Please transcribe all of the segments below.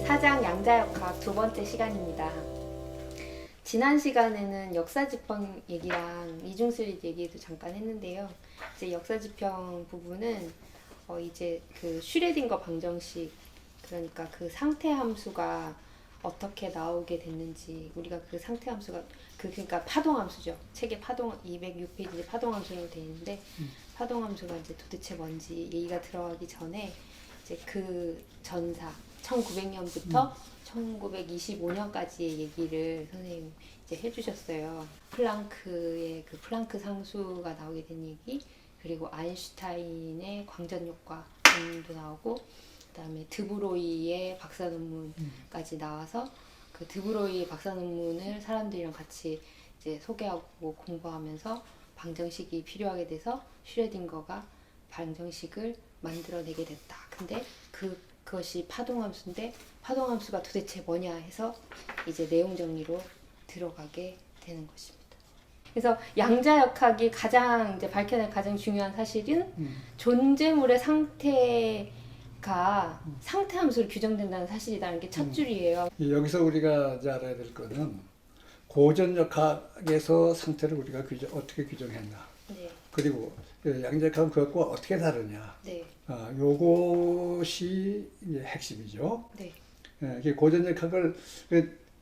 사장 양자역학 두 번째 시간입니다. 지난 시간에는 역사지평 얘기랑 이중슬릿 얘기도 잠깐 했는데요. 이제 역사지평 부분은 이제 그 슈레딩거 방정식, 그러니까 그 상태 함수가 어떻게 나오게 됐는지, 우리가 그 상태 함수가 그러니까 파동 함수죠. 책에 파동 206페이지에 파동 함수로 되어 있는데 파동 함수가 이제 도대체 뭔지 얘기가 들어가기 전에 이제 그 전사 1900년부터 1925년까지의 얘기를 선생님 이제 해주셨어요. 플랑크의 그 플랑크 상수가 나오게 된 얘기, 그리고 아인슈타인의 광전 효과도 나오고, 그다음에 드브로이의 박사 논문까지 나와서 그 드브로이 박사 논문을 사람들이랑 같이 이제 소개하고 공부하면서 방정식이 필요하게 돼서 슈레딩거가 방정식을 만들어내게 됐다. 근데 그것이 파동함수인데 파동함수가 도대체 뭐냐 해서 이제 내용 정리로 들어가게 되는 것입니다. 그래서 양자역학이 가장 이제 밝혀낼 가장 중요한 사실은 존재물의 상태가 상태함수로 규정된다는 사실이라는 게 첫 줄이에요. 여기서 우리가 이제 알아야 될 거는 고전역학에서 상태를 우리가 어떻게 규정했나. 네. 그리고 양자역학은 그것과 어떻게 다르냐. 네. 요것이 이제 핵심이죠. 네. 이게 고전역학을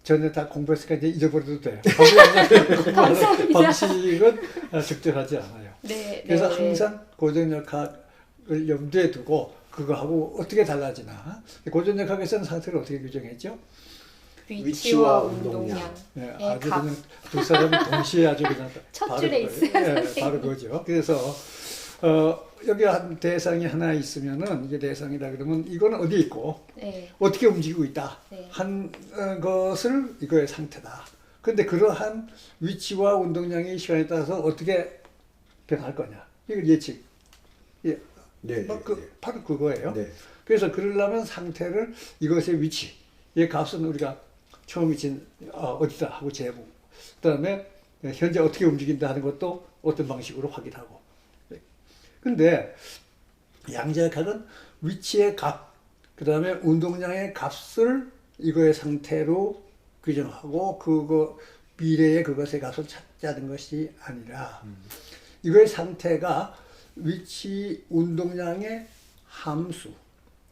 전에 다 공부했으니까 이제 잊어버려도 돼요. 공부하는 방식은 적절하지 않아요. 네. 그래서 네. 항상 고전역학을 염두에 두고 그거하고 어떻게 달라지나. 고전역학에서는 상태를 어떻게 규정했죠? 위치와 운동량. 네, 아주 그냥 두 사람이 동시에 아주 그냥 첫 줄에 있어요. 네, 바로 그거죠. 그래서 여기 한 대상이 하나 있으면은 이게 대상이라 그러면 이거는 어디에 있고 네. 어떻게 움직이고 있다 네. 한 것을 이거의 상태다. 근데 그러한 위치와 운동량이 시간에 따라서 어떻게 변할 거냐. 이걸 예측. 예. 네, 바로 그거예요. 네. 그래서 그러려면 상태를 이것의 위치, 이 값은 우리가 처음 위치는 어디다 하고 재고, 그다음에 현재 어떻게 움직인다 하는 것도 어떤 방식으로 확인하고. 근데 양자역학은 위치의 값, 그다음에 운동량의 값을 이거의 상태로 규정하고 그거 미래의 그것의 값을 찾자는 것이 아니라 이거의 상태가 위치, 운동량의 함수.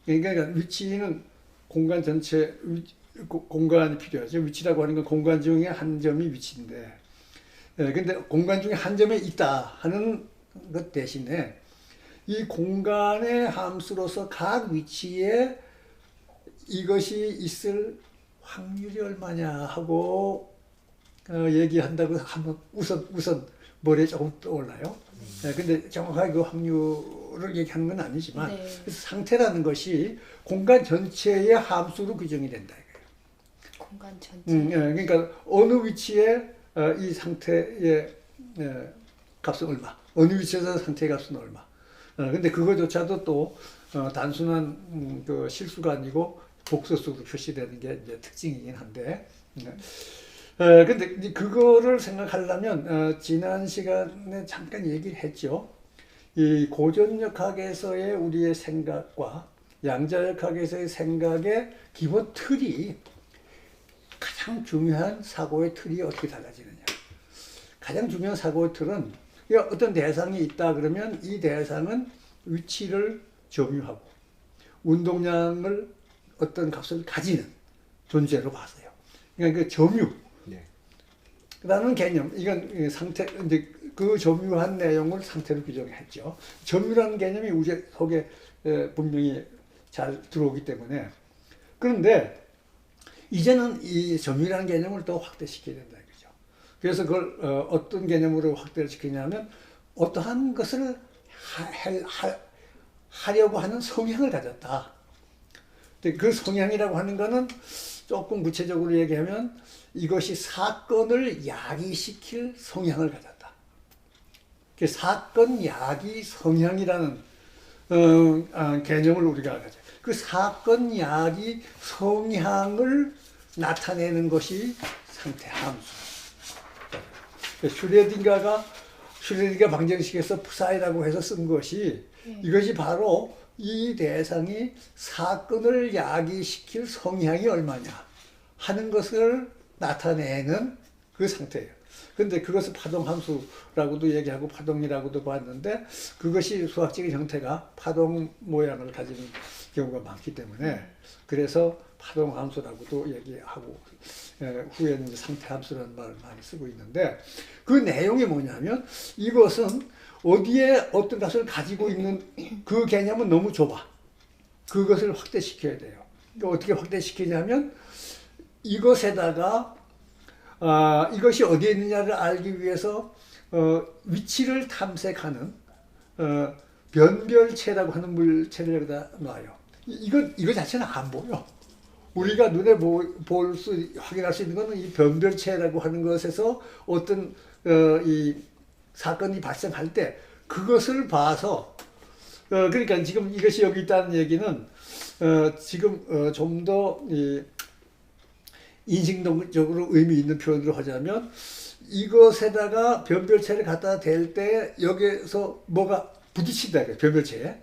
그러니까 위치는 공간 전체, 공간이 필요하죠. 위치라고 하는 건 공간 중에 한 점이 위치인데, 근데 공간 중에 한 점에 있다 하는 것 대신에 이 공간의 함수로서 각 위치에 이것이 있을 확률이 얼마냐 하고 얘기한다고 하면 우선 머리에 조금 떠올라요. 근데 정확하게 그 확률을 얘기하는 건 아니지만, 네. 그래서 상태라는 것이 공간 전체의 함수로 규정이 된다 이거예요. 공간 전체. 그러니까 어느 위치에 이 상태의 값은 얼마, 어느 위치에서 상태의 값은 얼마. 근데 그거조차도 또 단순한 그 실수가 아니고 복소수로 표시되는 게 이제 특징이긴 한데. 근데 그거를 생각하려면 지난 시간에 잠깐 얘기를 했죠. 이 고전역학에서의 우리의 생각과 양자역학에서의 생각의 기본 틀이, 가장 중요한 사고의 틀이 어떻게 달라지느냐. 가장 중요한 사고의 틀은 어떤 대상이 있다 그러면 이 대상은 위치를 점유하고 운동량을 어떤 값을 가지는 존재로 봤어요. 그러니까 그 점유. 라는 개념, 이건 상태, 이제 그 점유한 내용을 상태로 규정했죠. 점유라는 개념이 우리 속에 분명히 잘 들어오기 때문에. 그런데 이제는 이 점유라는 개념을 더 확대시켜야 된다 이거죠. 그래서 그걸 어떤 개념으로 확대를 시키냐면 어떠한 것을 하려고 하는 성향을 가졌다. 근데 그 성향이라고 하는 거는 조금 구체적으로 얘기하면 이것이 사건을 야기시킬 성향을 가졌다. 그 사건 야기 성향이라는 개념을 우리가 가져. 그 사건 야기 성향을 나타내는 것이 상태 함수. 슈레딩거 방정식에서 푸사이라고 해서 쓴 것이 이것이 바로 이 대상이 사건을 야기시킬 성향이 얼마냐 하는 것을 나타내는 그 상태예요. 근데 그것을 파동함수라고도 얘기하고 파동이라고도 봤는데 그것이 수학적인 형태가 파동 모양을 가지는 경우가 많기 때문에 그래서 파동함수라고도 얘기하고 후에는 이제 상태함수라는 말을 많이 쓰고 있는데 그 내용이 뭐냐면 이것은 어디에 어떤 것을 가지고 있는 그 개념은 너무 좁아. 그것을 확대시켜야 돼요. 그러니까 어떻게 확대시키냐면 이것에다가 이것이 어디에 있느냐를 알기 위해서 위치를 탐색하는 변별체라고 하는 물체를 여기다 놔요. 이거 자체는 안 보여. 우리가 눈에 확인할 수 있는 것은 이 변별체라고 하는 것에서 어떤 이 사건이 발생할 때 그것을 봐서 그러니까 지금 이것이 여기 있다는 얘기는 지금 좀 더 인식적으로 의미 있는 표현으로 하자면 이것에다가 변별체를 갖다 댈 때 여기에서 뭐가 부딪힌다. 변별체에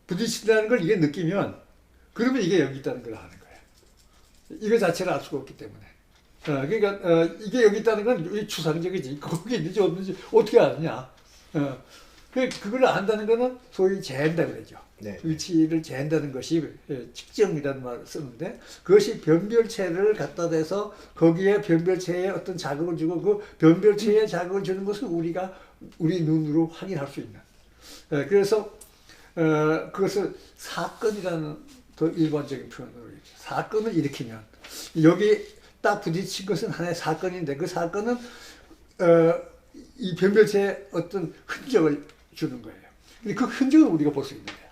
부딪힌다는 걸 이게 느끼면 그러면 이게 여기 있다는 걸 아는 거예요. 이거 자체를 알 수가 없기 때문에. 그러니까 이게 여기 있다는 건 추상적이지. 거기 있는지 없는지 어떻게 아느냐. 그걸 안다는 거는 소위 재한다 그러죠. 네. 위치를 재한다는 것이 측정이라는 말을 쓰는데 그것이 변별체를 갖다 대서 거기에 변별체에 어떤 자극을 주고 그 변별체에 자극을 주는 것은 우리 눈으로 확인할 수 있는. 그래서 그것을 사건이라는 더 일반적인 표현으로 사건을 일으키면 여기 딱 부딪힌 것은 하나의 사건인데 그 사건은 이 변별체에 어떤 흔적을 주는 거예요. 근데 그 흔적을 우리가 볼 수 있는 거예요.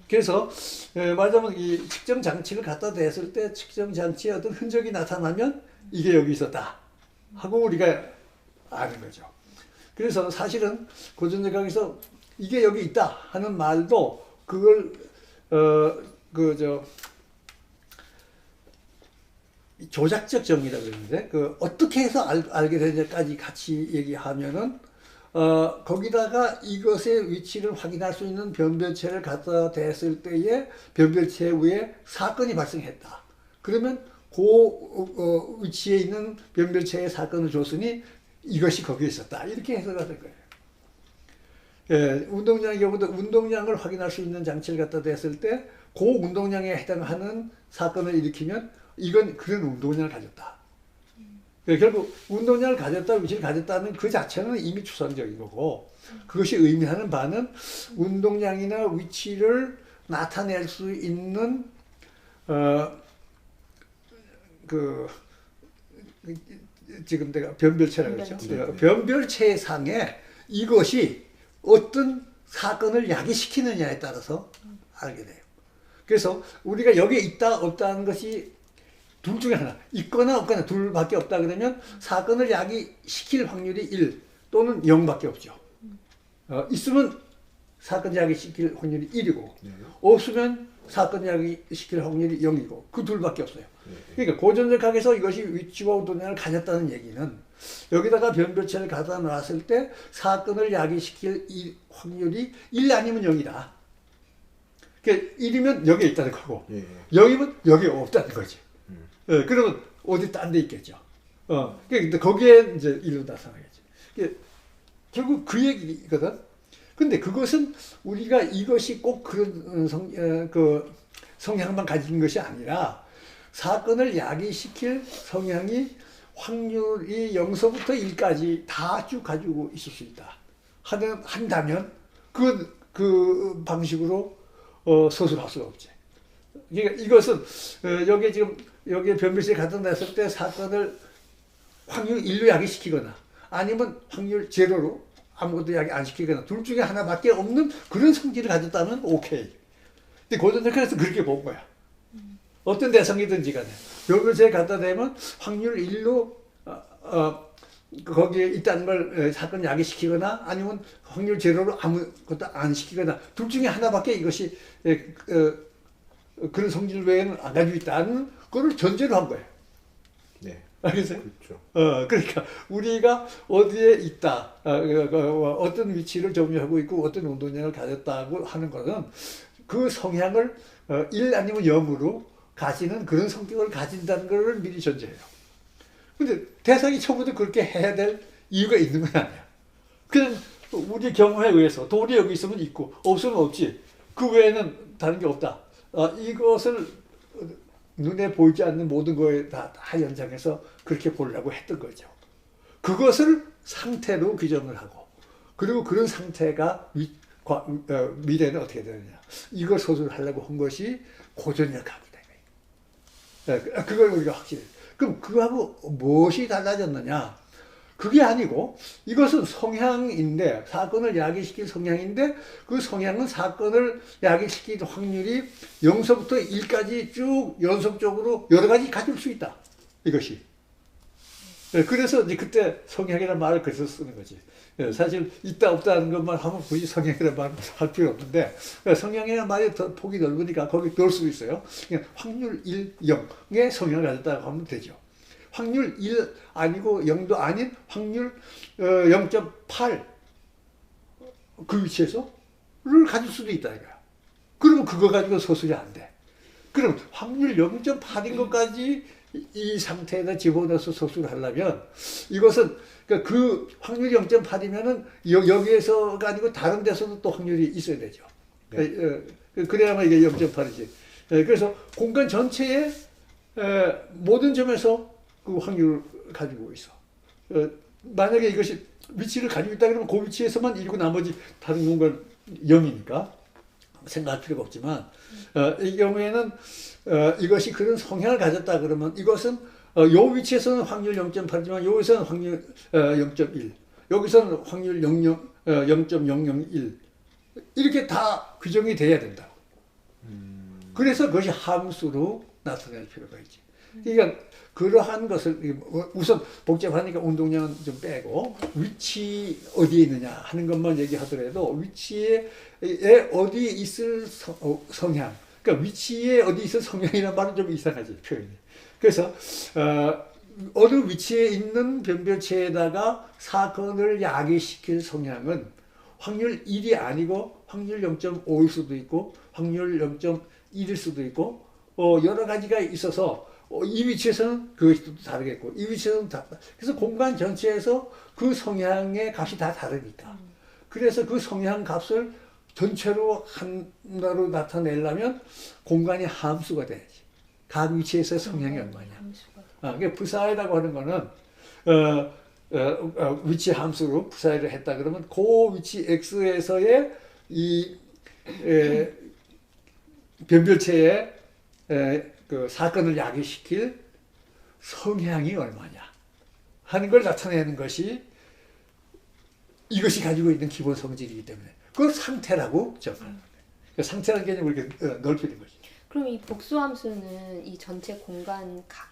그래서 말하자면 이 측정 장치를 갖다 댔을 때 측정 장치에 어떤 흔적이 나타나면 이게 여기 있었다 하고 우리가 아는 거죠. 그래서 사실은 고전적학에서 이게 여기 있다 하는 말도 그걸 조작적 정의라고 그러는데 어떻게 해서 알게 되는지까지 같이 얘기하면은 거기다가 이것의 위치를 확인할 수 있는 변별체를 갖다 댔을 때에 변별체 위에 사건이 발생했다. 그러면 그 위치에 있는 변별체의 사건을 줬으니 이것이 거기에 있었다. 이렇게 해석이 될 거예요. 운동량의 경우도 운동량을 확인할 수 있는 장치를 갖다 댔을 때 그 운동량에 해당하는 사건을 일으키면 이건 그런 운동량을 가졌다. 결국 운동량을 가졌다, 위치를 가졌다는 그 자체는 이미 추상적인 거고 그것이 의미하는 바는 운동량이나 위치를 나타낼 수 있는 지금 내가 변별체라고 했죠. 변별체상에 이것이 어떤 사건을 야기시키느냐에 따라서 알게 돼요. 그래서 우리가 여기에 있다 없다는 것이 둘 중에 하나, 있거나 없거나 둘밖에 없다 그러면 사건을 야기시킬 확률이 1 또는 0밖에 없죠. 있으면 사건 야기시킬 확률이 1이고 없으면 사건 야기시킬 확률이 0이고 그 둘밖에 없어요. 그러니까 고전적학에서 이것이 위치와 운동량을 가졌다는 얘기는 여기다가 변별체를 갖다 놨을 때 사건을 야기시킬 확률이 1 아니면 0이다. 그러니까 1이면 여기에 있다는 거고 0이면 여기에 없다는 거지. 그러면 어디 딴 데 있겠죠. 그러니까 거기에 이제 일로 나타나겠죠. 결국 그 얘기거든. 근데 그것은 우리가 이것이 꼭 그런 성향만 가진 것이 아니라 사건을 야기시킬 성향이 확률이 0서부터 1까지 다 쭉 가지고 있을 수 있다. 한다면 그 방식으로 서술할 수가 없지. 그러니까 이것은 여기에 지금 여기에 변별체를 갖다 놨을 때 사건을 확률 1로 야기시키거나 아니면 확률 제로로 아무것도 야기 안 시키거나 둘 중에 하나밖에 없는 그런 성질을 가졌다면 오케이. 근데 고전적학에서 그렇게 본 거야. 어떤 대상이든지 간에 변별체를 갖다 대면 확률 1로 거기에 있다는 걸 사건 야기시키거나 아니면 확률 제로로 아무것도 안 시키거나 둘 중에 하나밖에 이것이 그런 성질 외에는 안 가지고 있다는 거를 전제로 한 거예요. 네. 알겠어요? 그렇죠. 그러니까 우리가 어디에 있다, 어떤 위치를 점유하고 있고 어떤 운동량을 가졌다고 하는 것은 그 성향을 1 아니면 0으로 가지는 그런 성격을 가진다는 걸 미리 전제해요. 근데 대상이 처음부터 그렇게 해야 될 이유가 있는 건 아니야. 그냥 우리 경험에 의해서 돌이 여기 있으면 있고 없으면 없지. 그 외에는 다른 게 없다. 이것을 눈에 보이지 않는 모든 거에 다 연장해서 그렇게 보려고 했던 거죠. 그것을 상태로 규정을 하고 그리고 그런 상태가 미래는 어떻게 되느냐. 이걸 소설하려고 한 것이 고전이라 합니다. 그걸 우리가 확실히. 그럼 그거하고 무엇이 달라졌느냐? 그게 아니고 이것은 성향인데 사건을 야기시킬 성향인데 그 성향은 사건을 야기시킬 확률이 0서부터 1까지 쭉 연속적으로 여러 가지 가질 수 있다. 이것이. 그래서 이제 그때 성향이라는 말을 그래서 쓰는 거지. 사실 있다 없다는 것만 하면 굳이 성향이라는 말을 할 필요 없는데 성향이라는 말이 더 폭이 넓으니까 거기 넣을 수도 있어요. 그냥 확률 1, 0의 성향을 가졌다고 하면 되죠. 확률 1 아니고 0도 아닌 확률 0.8 그 위치에서를 가질 수도 있다 이거야. 그러면 그거 가지고 소설이 안 돼. 그럼 확률 0.8인 것까지 이 상태에다 집어넣어서 소설을 하려면 이것은 그러니까 그 확률이 0.8이면은 여기에서가 아니고 다른 데서도 또 확률이 있어야 되죠. 네. 그래야만 이게 0.8이지. 그래서 공간 전체의 모든 점에서 그 확률을 가지고 있어. 만약에 이것이 위치를 가지고 있다 그러면 그 위치에서만 1이고 나머지 다른 공간 0이니까 생각할 필요가 없지만 이 경우에는 이것이 그런 성향을 가졌다 그러면 이것은 요 위치에서는 확률 0.8이지만 여기서는 확률 0.1 여기서는 확률 0.001 이렇게 다 규정이 돼야 된다고. 그래서 그것이 함수로 나타낼 필요가 있지. 그러니까 그러한 것을 우선 복잡하니까 운동량은 좀 빼고 위치 어디에 있느냐 하는 것만 얘기하더라도 위치에 어디에 있을 성향 그러니까 위치에 어디 있을 성향이라는 말은 좀 이상하지 표현이. 그래서 어느 위치에 있는 변별체에다가 사건을 야기시킬 성향은 확률 1이 아니고 확률 0.5일 수도 있고 확률 0.1일 수도 있고 여러 가지가 있어서 이 위치에서는 그것이 또 다르겠고 이 위치에서는 다르다. 그래서 공간 전체에서 그 성향의 값이 다 다르니까. 그래서 그 성향 값을 전체로 하나로 나타내려면 공간이 함수가 돼야지. 각 위치에서 성향이 얼마냐. 그러니까 부사이라고 하는 거는 위치 함수로 부사이를 했다 그러면 그 위치 x에서의 이 변별체의 그 사건을 야기시킬 성향이 얼마냐 하는 걸 나타내는 것이 이것이 가지고 있는 기본 성질이기 때문에 그걸 상태라고 정하는 거예요. 상태라는 개념을 이렇게 넓히는 거지. 그럼 이 복수함수는 이 전체 공간 각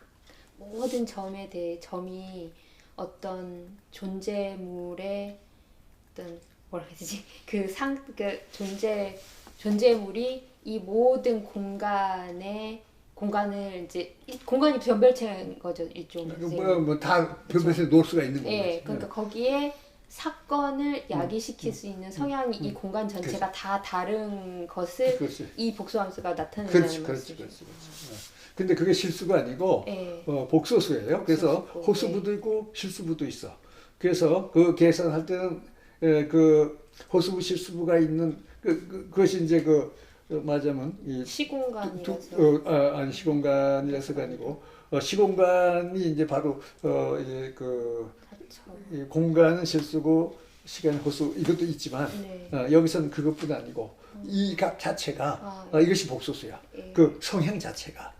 모든 점에 대해 점이 어떤 존재물의 어떤 뭐라 해야 되지? 그 존재물이 이 모든 공간을 이제 공간이 변별체인 거죠 일종의. 다 변별체에 놓을 수가 있는 거죠. 네, 그러니까 거기에 사건을 야기시킬 수 있는 성향이 이 공간 전체가 다 다른 것을 그렇지. 이 복수함수가 나타낸다는 그렇지. 말씀이죠. 근데 그게 실수가 아니고 네. 복소수예요. 그래서 복소수고, 호수부도 있고 실수부도 있어. 그래서 그 계산할 때는 그 호수부 실수부가 있는 그것이 이제 말하자면 이 시공간이라서 아니 시공간이라서가 아니고 시공간이 이제 바로 이제 이 공간은 실수고 시간은 호수 이것도 있지만 네. 여기서는 그것뿐 아니고 이 값 자체가 이것이 복소수야. 예. 그 성향 자체가.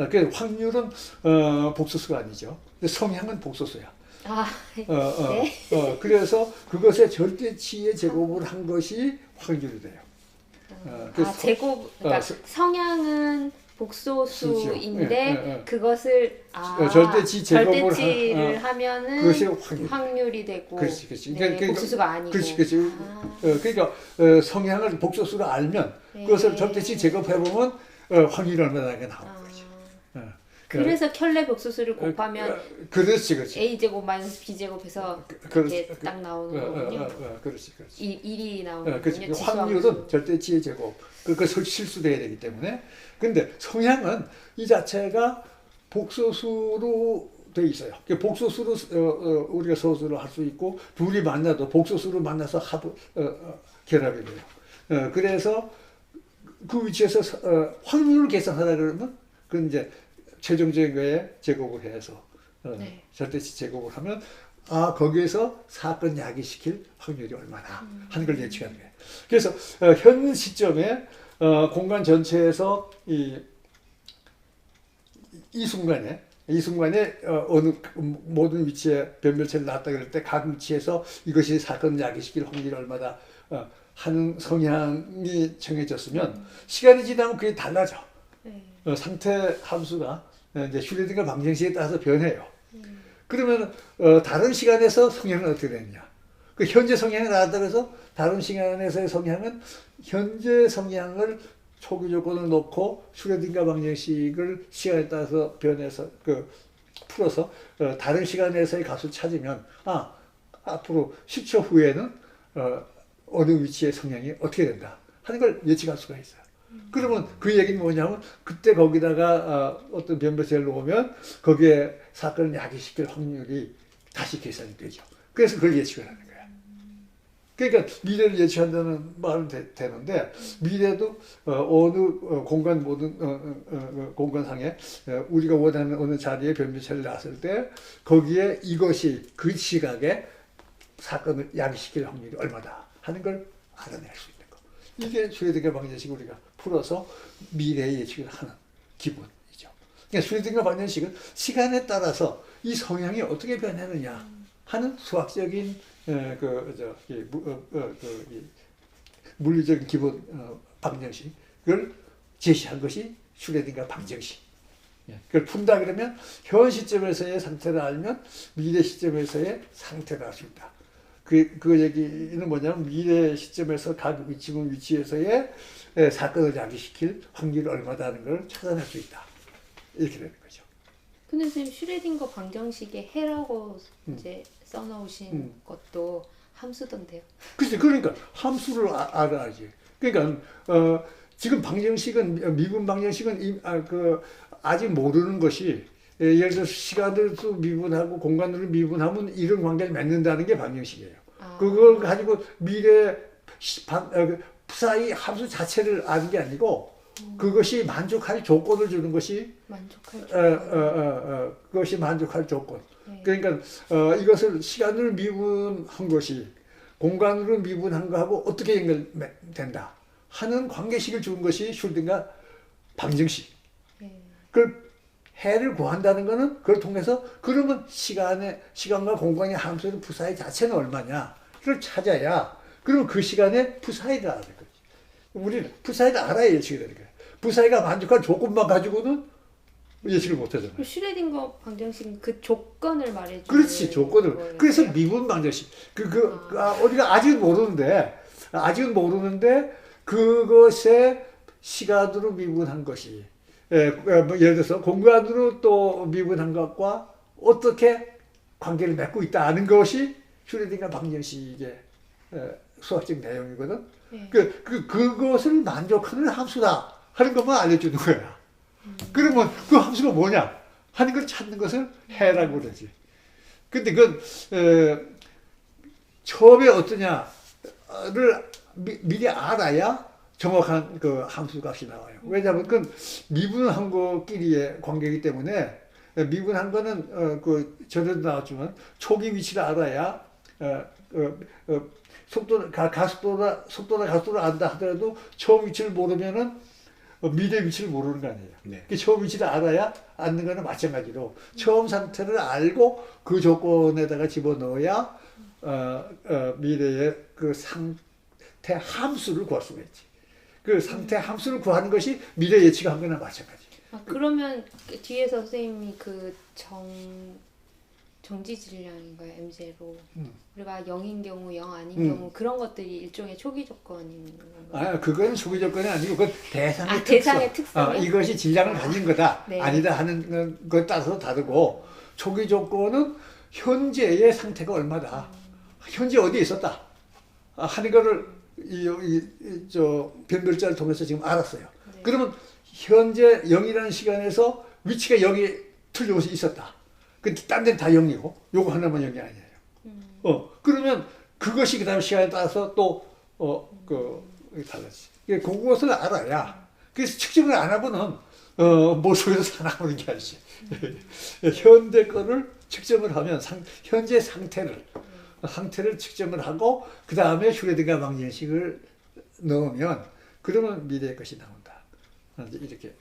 그 확률은 복소수가 아니죠. 근데 성향은 복소수야. 네. 그래서 그것의 절대치의 제곱을 한 것이 확률이 돼요. 제곱, 그러니까 성향은 복소수인데 그것을 절대치를 하면은 그것이 확률이 되고 그렇지. 네, 그러니까 복소수가 아니고 그렇지. 그러니까 성향을 복소수로 알면 그것을 절대치 제곱해 보면 확률이 얼마나 나오는 거지. 그래서 켤레 복소수를 곱하면 그렇지, 그렇지. a제곱 마이너스 b제곱해서 그렇지. 이렇게 딱 나오는 거군요. 그렇지, 그렇지. 일이 나오는 그렇지. 거군요. 확률은 절대치의 제곱. 그 실수돼야 되기 때문에. 근데 성향은 이 자체가 복소수로 돼 있어요. 복소수로 우리가 소수를 할 수 있고 둘이 만나도 복소수로 만나서 결합이 돼요. 그래서 그 위치에서 확률을 계산하라 그러면 그 이제 최종적인 거에 제곱을 해서 네. 절대치 제곱을 하면 거기에서 사건 야기시킬 확률이 얼마나 하는 걸 예측하는 거예요. 그래서 현 시점에 공간 전체에서 이 순간에 어느 모든 위치에 변별체를 놨다 그럴 때 각 위치에서 이것이 사건을 야기시킬 확률이 얼마다 하는 성향이 정해졌으면 시간이 지나면 그게 달라져. 네. 상태 함수가 이제 슈레딩거 방정식에 따라서 변해요. 그러면 다른 시간에서 성향은 어떻게 되느냐? 그 현재 성향을 알았다 그래서 다른 시간에서의 성향은 현재 성향을 초기 조건을 놓고 슈레딩거 방정식을 시간에 따라서 변해서 풀어서 다른 시간에서의 값을 찾으면 앞으로 10초 후에는 어느 위치의 성향이 어떻게 된다 하는 걸 예측할 수가 있어요. 그러면 그 얘기는 뭐냐면 그때 거기다가 어떤 변별체를 놓으면 거기에 사건을 야기시킬 확률이 다시 계산이 되죠. 그래서 그걸 예측을 하는 거야. 그러니까 미래를 예측한다는 말은 되는데 미래도 어느 공간 모든 공간상에 우리가 원하는 어느 자리에 변별체를 놨을 때 거기에 이것이 그 시각에 사건을 야기시킬 확률이 얼마다 하는 걸 알아낼 수 있는 거. 이게 슈레딩거 방정식 우리가 풀어서 미래의 예측을 하는 기본이죠. 그러니까 슈레딩거 방정식은 시간에 따라서 이 성향이 어떻게 변하느냐 하는 수학적인 물리적인 기본 방정식을 제시한 것이 슈레딩거 방정식. 그걸 푼다 그러면 현 시점에서의 상태를 알면 미래 시점에서의 상태를 알 수 있다. 그 얘기는 뭐냐면 미래 시점에서 각 위치에서의 사건을 야기시킬 확률이 얼마다 하는 걸 찾아낼 수 있다. 이렇게 되는 거죠. 근데 선생님 슈레딩거 방정식에 해라고 이제 써놓으신 것도 함수던데요. 그렇지. 그러니까 함수를 알아야지. 그러니까 지금 방정식은 미분 방정식은 아직 모르는 것이 예를 들어서 시간을 미분하고 공간을 미분하면 이런 관계를 맺는다는 게 방정식이에요. 그걸 가지고 미래 푸사의 함수 자체를 아는 게 아니고 그것이 만족할 조건을 주는 것이 그것이 만족할 조건. 네. 그러니까 이것을 시간으로 미분한 것이 공간으로 미분한 거하고 어떻게 연결된다 하는 관계식을 주는 것이 슈레딩거 방정식. 네. 그 해를 구한다는 것은 그걸 통해서 그러면 시간과 공간의 함수의 푸사의 자체는 얼마냐 이걸 찾아야 그러면 그 시간에 푸사이를 알아야 될 거지. 우리는 푸사이를 알아야 예측이 되는 거야. 푸사이가 만족한 조건만 가지고는 예측을 못 하잖아요. 슈레딩거 방정식은 그 조건을 말해주는 그렇지, 조건을. 거예요. 그래서 미분 방정식. 우리가 아직은 모르는데 그것에 시간으로 미분한 것이 예를 들어서 공간으로 또 미분한 것과 어떻게 관계를 맺고 있다는 것이 슈레딩거 방정식의 수학적 내용이거든. 네. 그것을 만족하는 함수다 하는 것만 알려주는 거야. 그러면 그 함수가 뭐냐 하는 걸 찾는 것을 해라고 그러지. 근데 그건 처음에 어떠냐를 미리 알아야 정확한 그 함수 값이 나와요. 왜냐하면 그건 미분한 것끼리의 관계이기 때문에 미분한 거는 전에도 나왔지만 초기 위치를 알아야 속도나 가속도를 안다 하더라도 처음 위치를 모르면은 미래 위치를 모르는 거 아니에요. 네. 그 처음 위치를 알아야 앉는 거는 마찬가지로 처음 상태를 알고 그 조건에다가 집어넣어야 미래의 그 상태 함수를 구할 수가 있지. 그 상태 함수를 구하는 것이 미래 예측한 거나 마찬가지. 그러면 뒤에서 선생님이 정지 질량인 거예요, MZ로. 음. 우리가 0인 경우, 0 아닌 음. 경우 그런 것들이 일종의 초기 조건인 건가요? 아, 그건 소기 조건이 아니고 그건 대상의 특성. 대상의 특성이요? 이것이 질량을 가진 거다, 네. 아니다 하는 것 따라서 다르고 초기 조건은 현재의 상태가 얼마다, 현재 어디에 있었다 하는 거를 저 변별자를 통해서 지금 알았어요. 네. 그러면 현재 0이라는 시간에서 위치가 여기 틀림없이 있었다. 근데 딴 데는 다 0이고 요거 하나만 0이 아니에요. 그러면 그것이 그 다음 시간에 따라서 또 달라지. 그것을 알아야. 그래서 측정을 안 하고는 뭐 속에서 살아오는 게 아니지. 현재 거를 측정을 하면 현재 상태를 측정을 하고 그 다음에 슈레딩거 방정식을 넣으면 그러면 미래의 것이 나온다. 이렇게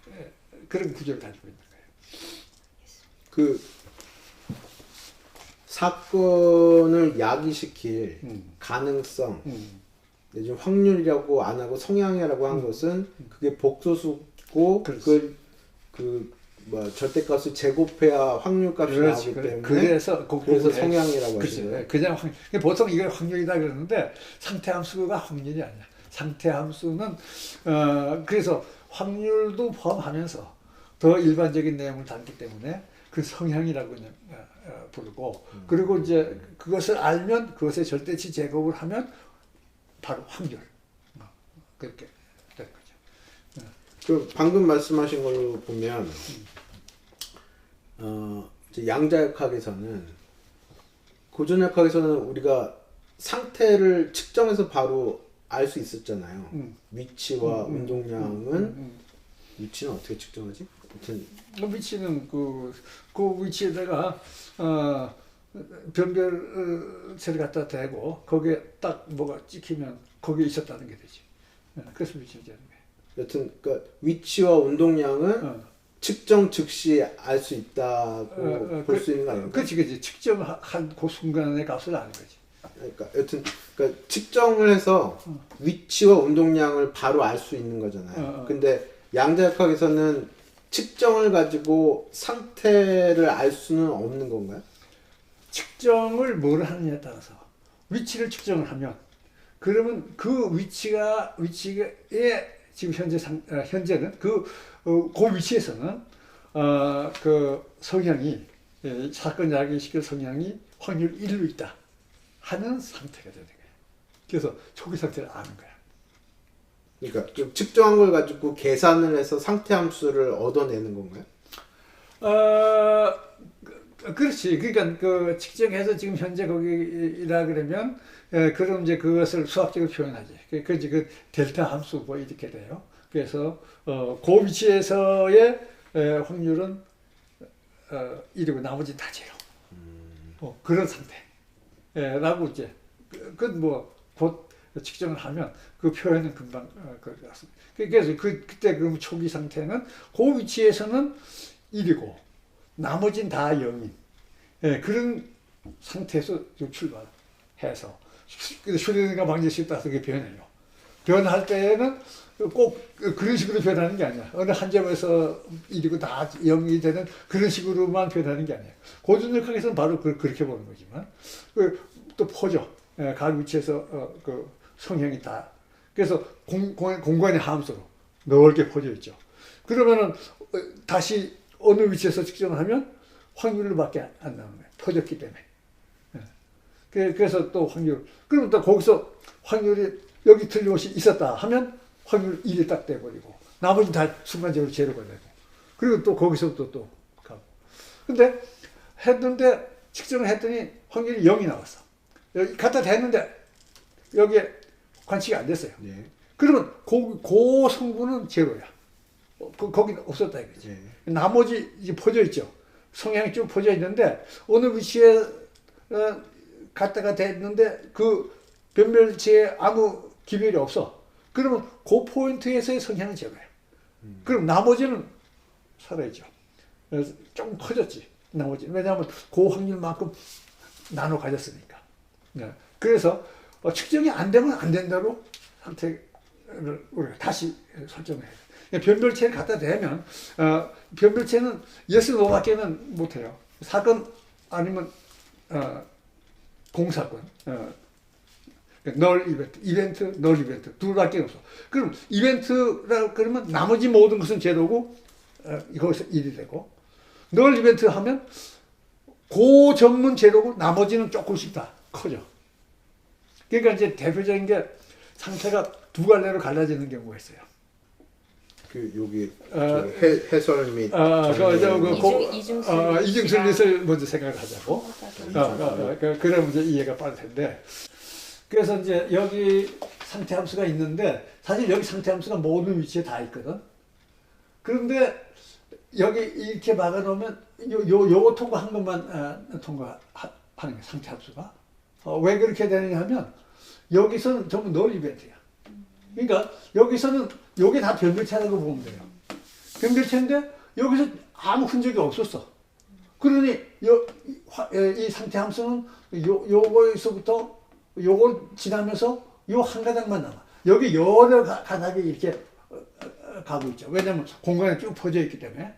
그런 구조를 가지고 있는 거예요. 그 사건을 야기시킬 가능성, 요즘 확률이라고 안 하고 성향이라고 한 것은 그게 복소수고 그렇지. 그뭐 절대값을 제곱해야 확률값이 그렇지, 나오기 때문에 그래서 성향이라고 그렇지. 하시는 그냥 보통 이걸 확률이다 그러는데 상태함수가 확률이 아니야. 상태함수는 그래서 확률도 포함하면서 더 일반적인 내용을 담기 때문에 그 성향이라고 그냥 부르고 그리고 이제 그것을 알면 그것의 절대치 제곱을 하면 바로 확률 그렇게 된 거죠. 그 방금 말씀하신 걸로 보면 이제 양자역학에서는 고전역학에서는 우리가 상태를 측정해서 바로 알 수 있었잖아요. 위치와 운동량은 위치는 어떻게 측정하지? 아무튼 위치는 그 위치에다가 변별체를 갖다 대고 거기에 딱 뭐가 찍히면 거기에 있었다는 게 되지. 그래서 위치를 재는 거예요. 여튼 그러니까 위치와 운동량은 측정 즉시 알 수 있다고 볼 수 있는 거 아닙니까? 그렇지. 측정한 그 순간의 값을 아는 거지. 그러니까 여튼 그러니까 측정을 해서 위치와 운동량을 바로 알 수 있는 거잖아요. 근데 양자역학에서는 측정을 가지고 상태를 알 수는 없는 건가요? 측정을 뭘 하느냐에 따라서 위치를 측정을 하면 그러면 그 위치에 지금 현재는 그 위치에서는 그 성향이 사건 야기시킬 성향이 확률 1로 있다 하는 상태가 되는 거예요. 그래서 초기 상태를 아는 거야. 그러니까 좀 측정한 걸 가지고 계산을 해서 상태 함수를 얻어내는 건가요? 그렇지. 그러니까 그 측정해서 지금 현재 거기라 그러면 그럼 이제 그것을 수학적으로 표현하지. 그 이제 그 델타 함수 뭐 이렇게 돼요. 그래서 그 위치에서의 확률은 1이고 나머지 다 제로. 그런 상태라고 이제 곧 측정을 하면 그 표현은 금방 그렇습니다. 그래서 그때 그 초기 상태는 그 위치에서는 1이고 나머지는 다 0인 그런 상태에서 출발해서 슈레딩거 방정식 따라서 그게 변해요. 변할 때에는 꼭 그런 식으로 변하는 게 아니야. 어느 한 점에서 1이고 다 0이 되는 그런 식으로만 변하는 게 아니에요. 고전역학에서는 바로 그렇게 보는 거지만 또 퍼져. 각 위치에서 그 성향이 다 그래서 공간의 함수로 넓게 퍼져 있죠. 그러면은 다시 어느 위치에서 측정을 하면 확률로밖에 안 나오는 거예요. 퍼졌기 때문에. 그래서 또 확률. 그러면 또 거기서 확률이 여기 틀림없이 있었다 하면 확률 1이 딱 돼버리고 나머지는 다 순간적으로 제로가 되고 그리고 또 거기서부터 또 가고. 근데 측정을 했더니 확률이 0이 나왔어. 여기 갖다 댔는데 여기에 관측이 안 됐어요. 네. 그러면 그 성분은 제로야. 거기는 없었다 이거지. 네. 나머지 이제 퍼져 있죠. 성향이 쭉 퍼져 있는데 어느 위치에 갖다가 댔는데 그 변별체에 아무 기별이 없어. 그러면 그 포인트에서의 성향은 제로야. 그럼 나머지는 살아있죠. 그래서 조금 커졌지. 나머지 왜냐하면 그 확률만큼 나눠 가졌으니까. 그래서 측정이 안 되면 안 된다로 선택을 우리가 다시 설정해야 돼. 변별체를 갖다 대면 변별체는 yes, no밖에는 못해요. 사건 아니면 공사건, 널 이벤트, 널 이벤트 둘밖에 없어. 그럼 이벤트라고 그러면 나머지 모든 것은 제로고 이거에서 1이 되고, 널 이벤트 하면 그 전문 제로고 나머지는 조금씩 다 커져. 그러니까 이제 대표적인 게 상태가 두 갈래로 갈라지는 경우가 있어요. 그 여기 해설 및 이중슬릿을 먼저 생각을 하자고. 그러면 이제 이해가 빠를 텐데. 그래서 이제 여기 상태 함수가 있는데 사실 여기 상태 함수가 모든 위치에 다 있거든. 그런데 여기 이렇게 막아놓으면 요거 통과한 것만 통과하는 게 상태 함수가. 왜 그렇게 되느냐 하면 여기서는 전부 널 이벤트야. 그러니까 여기서는 요게 다 변별체라고 보면 돼요. 변별체인데 여기서 아무 흔적이 없었어. 그러니 이 상태 함수는 요거에서부터 요걸 지나면서 요 한 가닥만 남아. 여기 여러 가닥이 이렇게 가고 있죠. 왜냐면 공간에 쭉 퍼져 있기 때문에.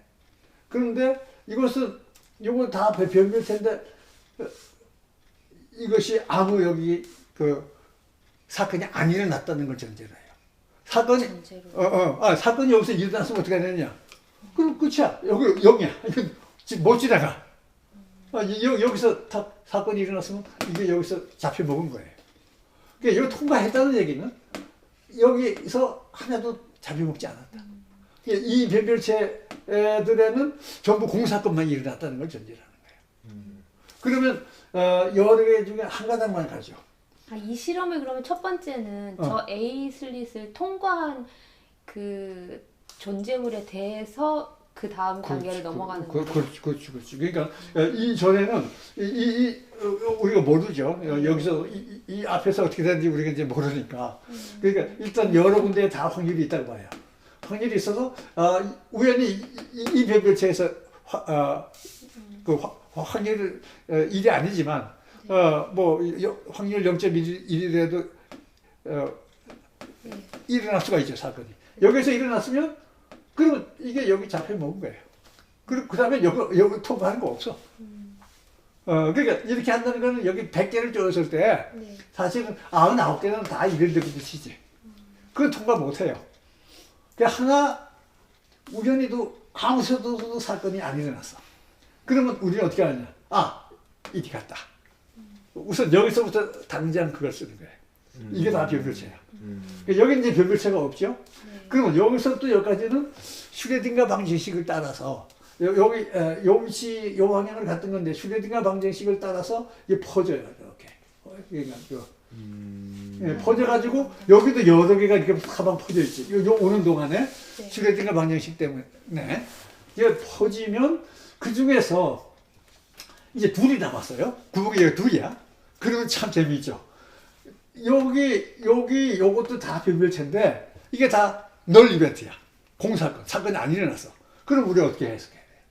그런데 이것은 요거 다 변별체인데 이것이 아무 여기 그 사건이 안 일어났다는 걸 전제로 해요. 사건이 사건이 여기서 일어났으면 어떻게 되느냐? 그럼 끝이야. 여기 0이야. 이거 못 지나가. 여기서 사건이 일어났으면 이게 여기서 잡혀 먹은 거예요. 그러니까 이거 통과했다는 얘기는 여기서 하나도 잡혀 먹지 않았다. 이 변별체들에는 전부 공사건만 일어났다는 걸 전제로 하는 거예요. 그러면 여러 개 중에 한 가닥만 가죠. 이 실험의 그러면 첫 번째는 저 A 슬릿을 통과한 그 존재물에 대해서 그 다음 단계를 넘어가는 거예요. 그렇지. 그러니까 이 전에는 우리가 모르죠. 여기서 이 앞에서 어떻게 되는지 우리가 이제 모르니까. 그러니까 일단 여러 군데에 다 확률이 있다고 봐요. 확률이 있어서 우연히 이 변별체에서 그 확률 1이 아니지만 뭐 확률 0.1이라도 일어날 수가 있죠, 사건이. 여기서 일어났으면 그러면 이게 여기 잡혀 먹은 거예요. 그리고 그 다음에 여기 통과하는 거 없어. 그러니까 이렇게 한다는 거는 여기 100개를 쪼였을 때 사실은 99개는 다 이런듯이지. 그건 통과 못 해요. 하나 우연히도 아무 수도 사건이 안 일어났어. 그러면 우리는 어떻게 하느냐? 이리 갔다. 우선 여기서부터 당장 그걸 쓰는 거예요. 이게 다 변별체야. 여기 이제 변별체가 없죠? 그러면 여기서부터 여기까지는 슈레딩거 방정식을 따라서 여기 요 위치 요 방향을 갔던 건데 슈레딩거 방정식을 따라서 이게 퍼져요. 이렇게. 퍼져가지고 여기도 여러 개가 이렇게 가방 퍼져 있지. 요 오는 동안에 슈레딩거 방정식 때문에 이게 퍼지면 그 중에서 이제 둘이 남았어요. 구멍이 여기 둘이야. 그러면 참 재미있죠. 여기 요것도 다 변별체인데 이게 다 널 이벤트야. 공사건, 사건이 안 일어났어. 그럼 우리 어떻게 해석해야 돼?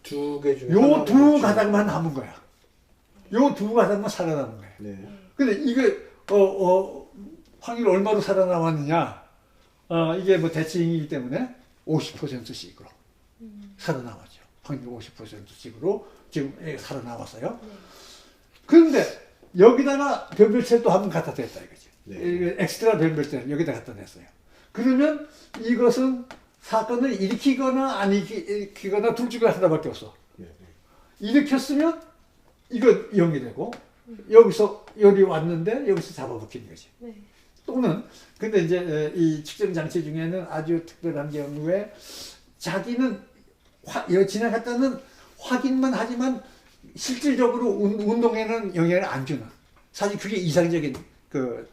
두 개 중에 요 두 가닥만 남은 거야. 요 두 가닥만 살아남은 거야. 근데 이게 확률 얼마로 살아남았느냐? 이게 뭐 대칭이기 때문에 50%씩으로 살아남았죠. 확률 50%씩으로 지금 살아남았어요. 그런데 여기다가 변별체를 또 한 번 갖다 댔다 이거지. 엑스트라 변별체를 여기다 갖다 댔어요. 그러면 이것은 사건을 일으키거나 안 일으키거나 둘 중에 하나밖에 없어. 일으켰으면 이거 0이 되고 여기서 여기 왔는데 여기서 잡아먹힌 거지. 또는 근데 이제 이 측정 장치 중에는 아주 특별한 경우에 자기는 지나갔다는 확인만 하지만 실질적으로 운동에는 영향을 안 주는, 사실 그게 이상적인 그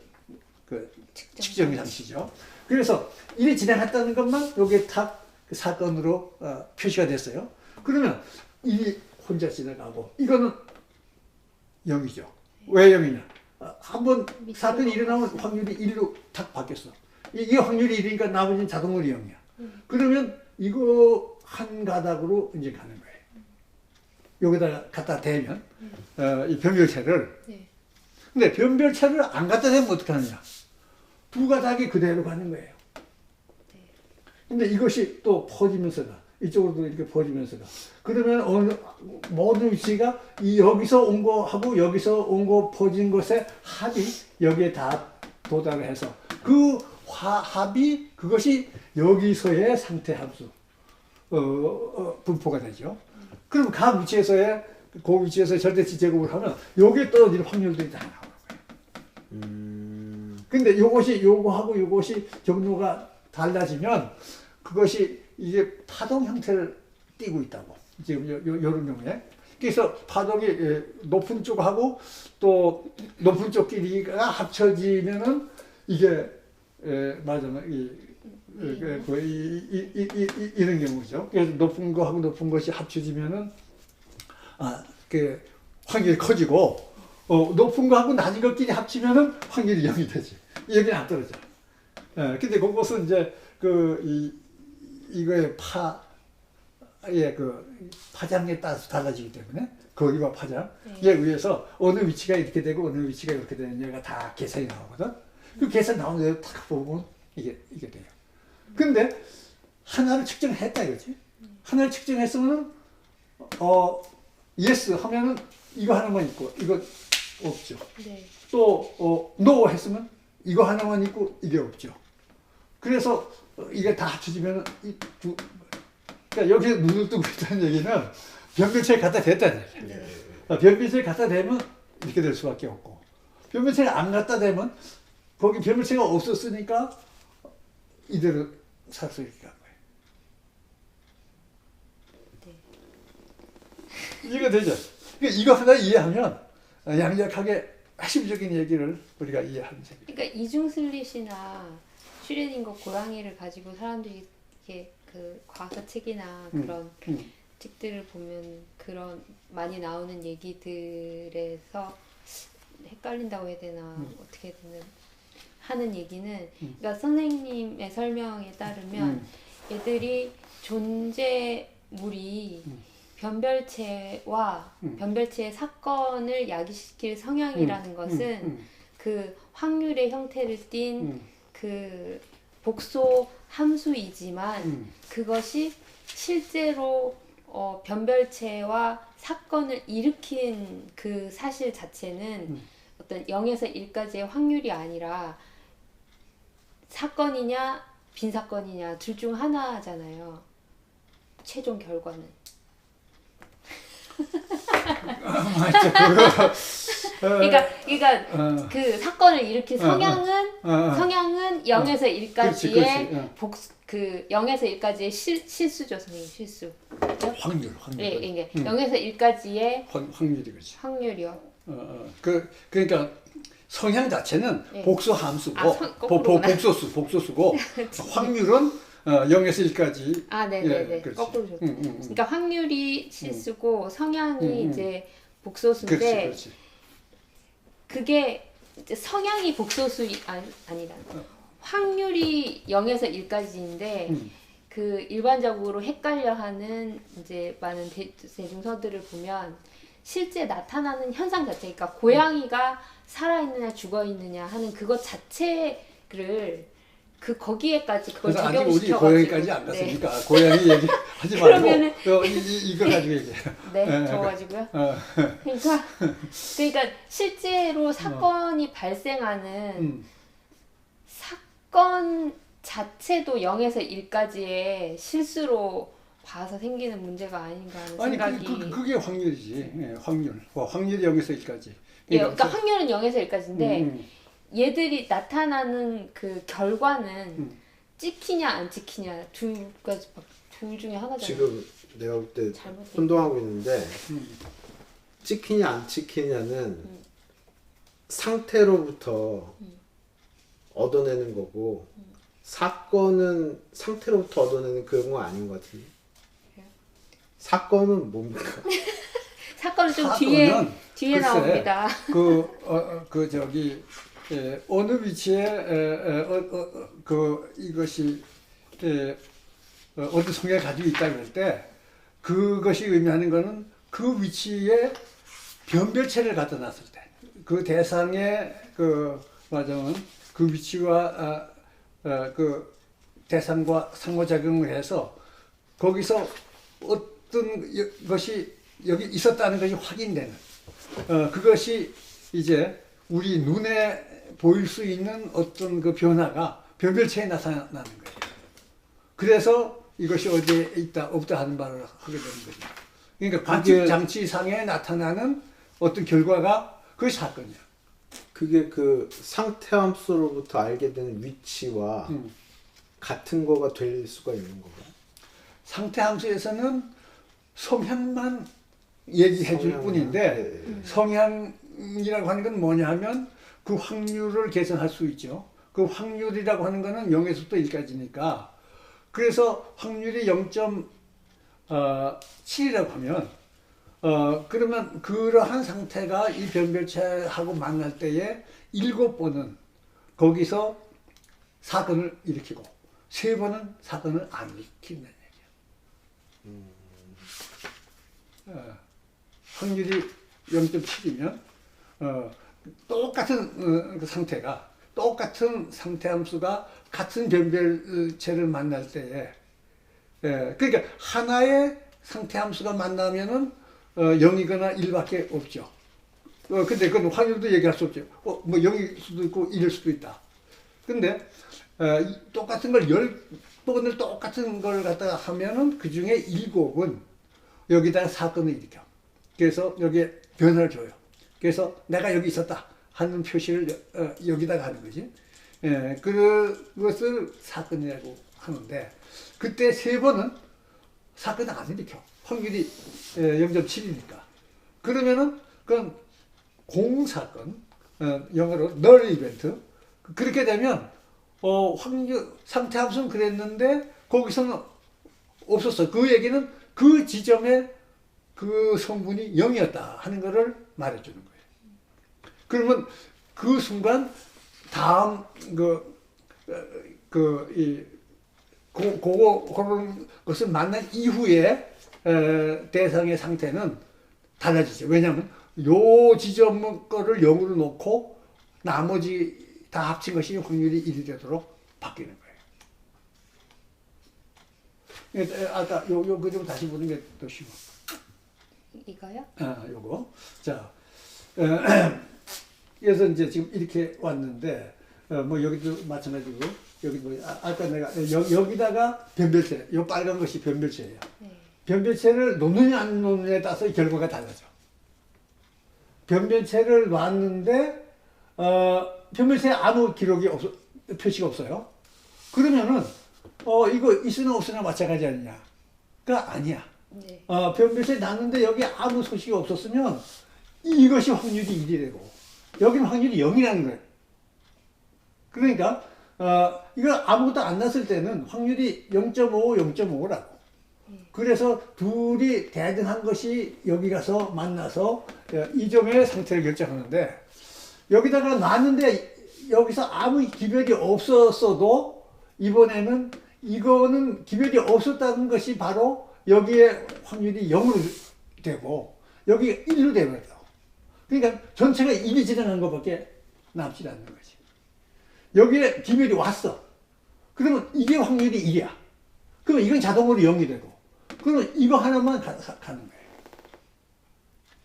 측정 장치죠. 그래서 이리 지나갔다는 것만 여기에 탁 그 사건으로 표시가 됐어요. 그러면 이 혼자 지나가고 이거는 0이죠. 왜 0이냐? 한번 사건이 일어나면 확률이 1로 탁 바뀌었어. 이게 확률이 1이니까 나머지는 자동으로 0이야. 그러면 이거 한 가닥으로 이제 가는 거예요. 여기다가 갖다 대면 이 변별체를. 근데 변별체를 안 갖다 대면 어떻게 하느냐? 두 가닥이 그대로 가는 거예요. 근데 이것이 또 퍼지면서 가. 이쪽으로도 이렇게 퍼지면서 가. 그러면 모든 위치가 여기서 온 거하고 여기서 온 거 퍼진 것의 합이 여기에 다 도달을 해서 그 합이 그것이 여기서의 상태 함수 분포가 되죠. 그럼 각 위치에서의 그 위치에서 절대치 제곱을 하면 여기에 떨어질 확률들이 다 나오는 거예요. 근데 요거하고 요것이 경로가 달라지면 그것이 이게 파동 형태를 띠고 있다고. 지금 요런 경우에. 그래서 파동이 높은 쪽하고 또 높은 쪽 길이가 합쳐지면은 이게 말하자면 이런 경우죠. 그래서 높은 거하고 높은 것이 합쳐지면은 그 확률이 커지고 높은 거하고 낮은 것끼리 합치면은 확률이 0이 되지. 여기는 안 떨어져. 근데 그것은 이제 이거의 파장에 따라서 달라지기 때문에 거기와 파장 얘 위에서 어느 위치가 이렇게 되고 어느 위치가 이렇게 되느냐가 다 계산이 나오거든. 그 계산 나오는 대로 딱 보면 이게 돼요. 근데 하나를 측정했다 이거지. 하나를 측정했으면 yes 하면은 이거 하나만 있고 이거 없죠. 네. 또 no 했으면 이거 하나만 있고 이게 없죠. 그래서 이게 다 합쳐지면 그러니까 여기서 눈을 뜨고 있다는 얘기는 변별체를 갖다 댔다는 얘기예요. 네. 변별체를 갖다 대면 이렇게 될 수밖에 없고 변별체를 안 갖다 대면 거기 변별체가 없었으니까 이대로 살 수 있게 한 거예요. 이해가 되죠? 그러니까 이거 하나 이해하면 양력학의 핵심적인 얘기를 우리가 이해하는 셈이에요. 그러니까 이중슬릿이나 슈레딩거 고양이를 가지고 사람들이 이렇게 그 과학자 책이나 그런 책들을 보면 그런 많이 나오는 얘기들에서 헷갈린다고 해야 되나 어떻게든 하는 얘기는 그러니까 선생님의 설명에 따르면 얘들이 존재물이 변별체와 변별체의 사건을 야기시킬 성향이라는 것은 그 확률의 형태를 띤 그 복소 함수이지만 그것이 실제로 변별체와 사건을 일으킨 그 사실 자체는 어떤 0에서 1까지의 확률이 아니라 사건이냐 빈사건이냐 둘 중 하나잖아요. 최종 결과는. 그러니까 그 사건을 일으킨 성향은 0에서 1까지의 그 0에서 1까지의 실수죠, 선생님. 실수. 확률. 네, 이게 0에서 1까지의 확률이 그렇지. 확률이요. 그러니까 성향 자체는 네. 복수 함수고 복소수고 확률은 0에서 1까지. 네네네. 거꾸로 좋다. 그러니까 확률이 실수고 성향이 이제 복소수인데 그렇지. 그게 이제 성향이 복소수 아니다. 확률이 0에서 1까지인데 그 일반적으로 헷갈려하는 이제 많은 대중서들을 보면 실제 나타나는 현상 자체, 그러니까 고양이가 살아있느냐 죽어있느냐 하는 그것 자체를 거기에까지 그걸 그래서 아직 적용시켜가지고 우리 고양이까지 안 갔으니까 고양이 얘기 하지 말고 이거 가지고 얘기해. 네, 적어가지고요. 그러니까 실제로 사건이 발생하는 사건 자체도 0에서 1까지의 실수로 봐서 생기는 문제가 아닌가 하는 생각이. 그게 확률이지. 확률이 0에서 1까지. 그러니까 확률은 0에서 1까지인데 얘들이 나타나는 그 결과는 찍히냐 안 찍히냐 둘 중에 하나잖아요. 지금 내가 볼 때 혼동하고 있는데 찍히냐 안 찍히냐는 상태로부터 얻어내는 거고 사건은 상태로부터 얻어내는 그런 건 아닌 것 같은데. 사건은 뭡니까? 사건은 좀 뒤에 나옵니다. 어느 위치에 이것이 어떤 성향을 가지고 있다 그럴 때 그것이 의미하는 것은 그 위치에 변별체를 갖다 놨을 때 그 대상의 말하자면 그 위치와 그 대상과 상호작용을 해서 거기서 어떤 것이 여기 있었다는 것이 확인되는 그것이 이제 우리 눈에 보일 수 있는 어떤 그 변화가 변별체에 나타나는 거예요. 그래서 이것이 어디에 있다 없다 하는 말을 하게 되는 거죠. 그러니까 관측 장치상에 나타나는 어떤 결과가 그 사건이야. 그게 그 상태함수로부터 알게 되는 위치와 같은 거가 될 수가 있는 건가요? 상태함수에서는 성향만 얘기해 줄 성향만, 뿐인데 네. 성향이라고 하는 건 뭐냐 하면 그 확률을 계산할 수 있죠. 그 확률이라고 하는 거는 0에서부터 1까지니까 그래서 확률이 0.7이라고 하면 그러면 그러한 상태가 이 변별체하고 만날 때에 7번은 거기서 사건을 일으키고 3번은 사건을 안 일으킨다는 얘기야. 확률이 0.7이면 똑같은 그 상태가 똑같은 상태함수가 같은 변별체를 만날 때에 그러니까 하나의 상태함수가 만나면은 0이거나 1밖에 없죠. 근데 그건 확률도 얘기할 수 없죠. 뭐 0일 수도 있고 1일 수도 있다. 근데 똑같은 걸 10번을 똑같은 걸 갖다가 하면은 그 중에 7은 여기다가 사건을 일으켜. 그래서 여기에 변화를 줘요. 그래서 내가 여기 있었다 하는 표시를 여기다가 하는 거지. 그것을 사건이라고 하는데 그때 3번은 사건을 안 일으켜. 확률이 0.7이니까. 그러면은 그건 공사건, 영어로 null 이벤트. 그렇게 되면 확률 상태함수는 그랬는데 거기서는 없었어. 그 얘기는 그 지점에 그 성분이 0이었다 하는 것을 말해주는 거예요. 그러면 그 순간 다음 그런 것을 만난 이후에 대상의 상태는 달라지죠. 왜냐하면 요 지점 거를 0으로 놓고 나머지 다 합친 것이 확률이 1이 되도록 바뀌는 거예요. 아까 요거 좀 다시 보는 게 더 쉬워. 이거요? 요거. 자, 그래서 이제 지금 이렇게 왔는데, 뭐 여기도 마찬가지고, 여기 뭐, 아까 내가, 여기다가 변별체, 요 빨간 것이 변별체예요. 네. 변별체를 놓느냐 안 놓느냐에 따라서 결과가 달라져. 변별체를 놨는데, 변별체에 아무 기록이 표시가 없어요. 그러면은, 이거 있으나 없으나 마찬가지 아니냐? 그러니까 아니야. 네. 변별체에 놨는데 여기 아무 소식이 없었으면 이것이 확률이 1이 되고 여기는 확률이 0이라는 거예요. 그러니까 이거 아무것도 안 났을 때는 확률이 0.5, 0.5라고. 그래서 둘이 대등한 것이 여기 가서 만나서 이 점의 상태를 결정하는데 여기다가 놨는데 여기서 아무 기별이 없었어도 이번에는 이거는 기별이 없었다는 것이 바로 여기에 확률이 0으로 되고 여기 1로 되거든요. 그러니까 전체가 1이 지나간 것밖에 남지 않는 거지. 여기에 기별이 왔어. 그러면 이게 확률이 1이야. 그러면 이건 자동으로 0이 되고 그러면 이거 하나만 가는 거예요.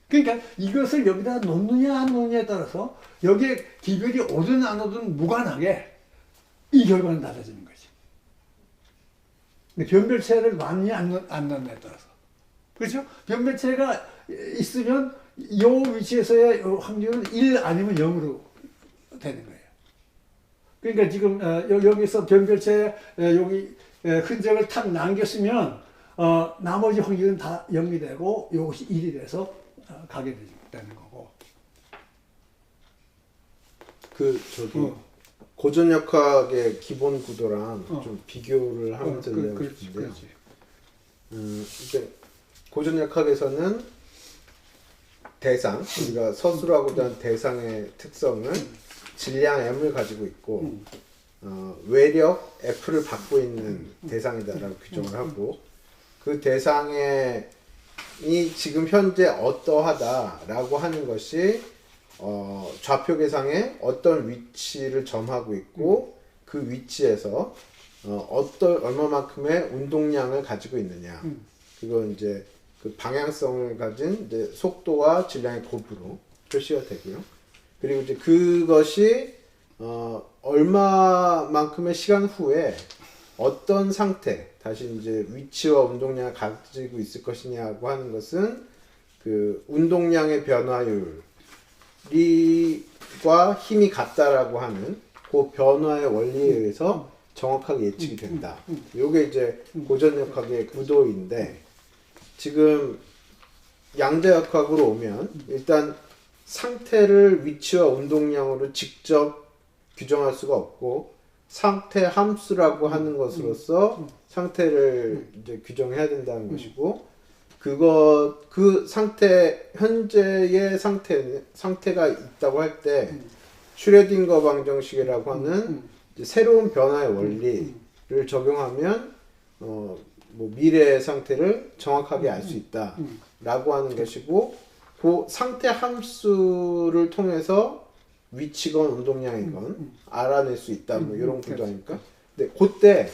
그러니까 이것을 여기다 놓느냐 안 놓느냐에 따라서 여기에 기별이 오든 안 오든 무관하게 이 결과는 달라지는 거지. 변별체를 놨냐 안 놨냐에 따라서. 그렇죠? 변별체가 있으면 이 위치에서의 확률은 1 아니면 0으로 되는 거예요. 그러니까 지금 여기서 변별체 여기 흔적을 탁 남겼으면 나머지 확률은 다 0이 되고 이것이 1이 돼서 가게 되는 거고. 고전역학의 기본 구도랑 좀 비교를 하면서 이해하고 싶은데요. 고전역학에서는 대상, 우리가 서술하고자 하는 대상의 특성은 질량 m을 가지고 있고 외력 f를 받고 있는 대상이다라고 규정을 하고 그 대상이 지금 현재 어떠하다라고 하는 것이 좌표 계상에 어떤 위치를 점하고 있고 그 위치에서 얼마만큼의 운동량을 가지고 있느냐. 그건 이제 그 방향성을 가진 이제 속도와 질량의 곱으로 표시가 되고요. 그리고 이제 그것이 얼마만큼의 시간 후에 어떤 상태, 다시 이제 위치와 운동량을 가지고 있을 것이냐고 하는 것은 그 운동량의 변화율과 힘이 같다라고 하는 그 변화의 원리에 의해서 정확하게 예측이 된다. 요게 이제 고전역학의 구도인데, 지금 양자역학으로 오면 일단 상태를 위치와 운동량으로 직접 규정할 수가 없고, 상태 함수라고 하는 것으로서 상태를 이제 규정해야 된다는 것이고, 그 상태, 현재의 상태가 있다고 할 때 슈레딩거 방정식이라고 하는 이제 새로운 변화의 원리를 적용하면 뭐 미래의 상태를 정확하게 알 수 있다라고 하는 것이고, 그 상태 함수를 통해서 위치건 운동량이건 알아낼 수 있다, 뭐 이런 구도 아닙니까? 근데 그때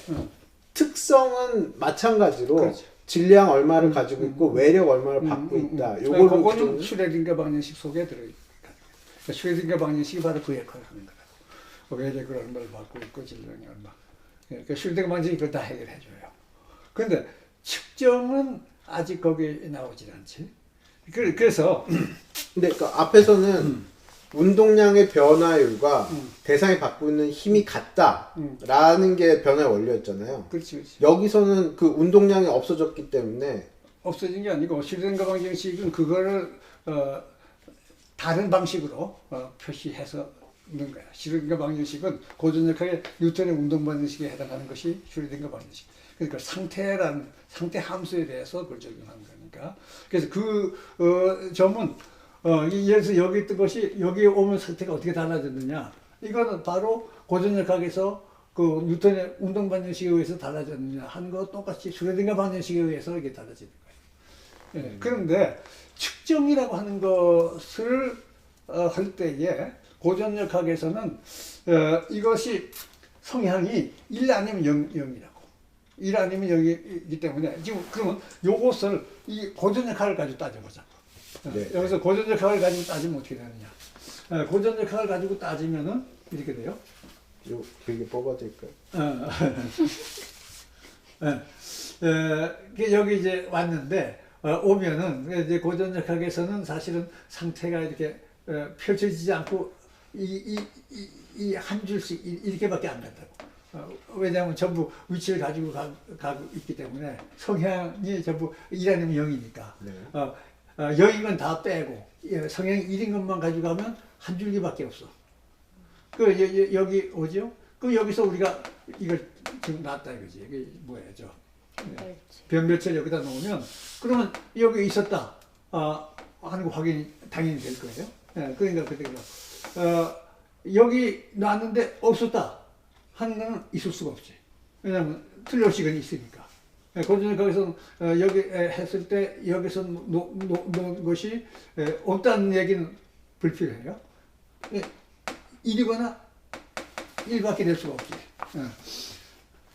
특성은 마찬가지로 그렇죠. 질량 얼마를 가지고 있고 외력 얼마를 받고 있다. 요거를 그거는 슈레딩거 방정식 속에 들어있다. 그러니까 슈레딩거 방정식이 바로 그 역할을 하는 거라고. 외력을 얼마를 받고 있고 질량이 얼마. 그러니까 슈레딩거 방정식이 그걸 다 해결해줘요. 그런데 측정은 아직 거기에 나오질 않지. 그래서 근데 그 앞에서는 운동량의 변화율과 대상이 받고 있는 힘이 같다라는 게 변화의 원리였잖아요. 그렇지. 여기서는 그 운동량이 없어졌기 때문에 없어진 게 아니고 슈레딩거 방정식은 그거를 다른 방식으로 표시해서 있는 거야. 슈레딩거 방정식은 고전역학의 뉴턴의 운동 방정식에 해당하는 것이 슈레딩거 방정식. 그러니까 상태 함수에 대해서 그걸 적용하는 거니까. 그래서 그 점은 예를 들어서 여기 있던 것이 여기에 오면 상태가 어떻게 달라졌느냐. 이거는 바로 고전역학에서 그 뉴턴의 운동 방정식에 의해서 달라졌느냐 하는 거 똑같이 슈레딩거 방정식에 의해서 이게 달라지는 거예요. 예, 그런데 측정이라고 하는 것을 할 때에 고전역학에서는 이것이 성향이 1 아니면 0이라고. 1 아니면 0이기 때문에 지금 그러면 요것을 이 고전역학을 가지고 따져보자. 네. 여기서 고전역학을 가지고 따지면 어떻게 되느냐. 고전역학을 가지고 따지면은 이렇게 돼요. 요 길게 뽑아드릴까요? 여기 이제 왔는데 오면은 이제 고전역학에서는 사실은 상태가 이렇게 펼쳐지지 않고 이 한 줄씩 이렇게밖에 안 간다고. 왜냐하면 전부 위치를 가지고 가고 있기 때문에 성향이 전부 1 아니면 0이니까. 네. 0인 건 다 빼고 성향이 1인 것만 가지고 가면 한 줄기밖에 없어. 여기 오죠? 그럼 여기서 우리가 이걸 지금 놨다 이거지. 이게 뭐예요, 저? 변별체 여기다 놓으면 그러면 여기 있었다 하는 거 확인이 당연히 될 거예요. 그러니까 그때 여기 놨는데 없었다 하는 거는 있을 수가 없지. 왜냐하면 틀릴 시간이 있으니까. 고전역학에서 여기 했을 때 여기서 놓은 것이 없다는 얘기는 불필요해요. 1이거나 1밖에 될 수가 없지.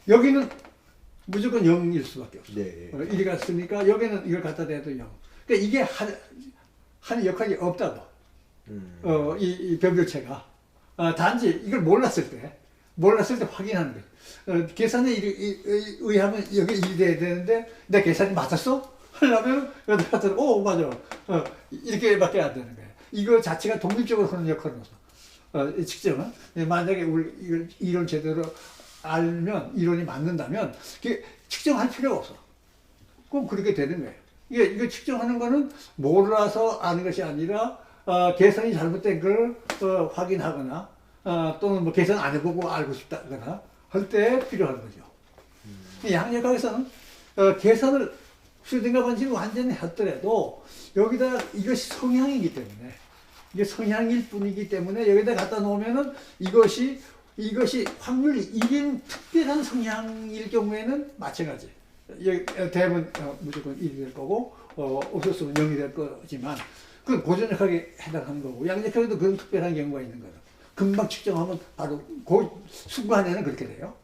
여기는 무조건 0일 수밖에 없어. 네. 1이 갔으니까 여기는 이걸 갖다 대도 0. 그러니까 이게 하는 역할이 없다고. 이 변별체가. 단지 이걸 몰랐을 때 확인하는 거예요. 계산에 의하면 여기 1이 돼야 되는데 내 계산이 맞았어? 하려면 여기다 갖다 오 맞아. 이렇게밖에 안 되는 거예요. 이거 자체가 독립적으로 하는 역할은 없어. 이 측정은 만약에 우리 이걸 이론 제대로 알면 이론이 맞는다면 측정할 필요가 없어. 그럼 그렇게 되는 거예요. 이거 측정하는 거는 몰라서 아는 것이 아니라 계산이 잘못된 걸 확인하거나 또는 뭐 계산 안 해보고 알고 싶다거나 할 때 필요한 거죠. 양력학에서는 계산을 슈레딩거 방정식을 완전히 했더라도 여기다 이것이 성향이기 때문에 이게 성향일 뿐이기 때문에 여기다 갖다 놓으면은 이것이 확률이 1인 특별한 성향일 경우에는 마찬가지. 대부분 무조건 1이 될 거고 없었으면 0이 될 거지만 그건 고전역학에 해당하는 거고 양력학에도 그런 특별한 경우가 있는 거죠. 금방 측정하면 바로 그 순간에는 그렇게 돼요.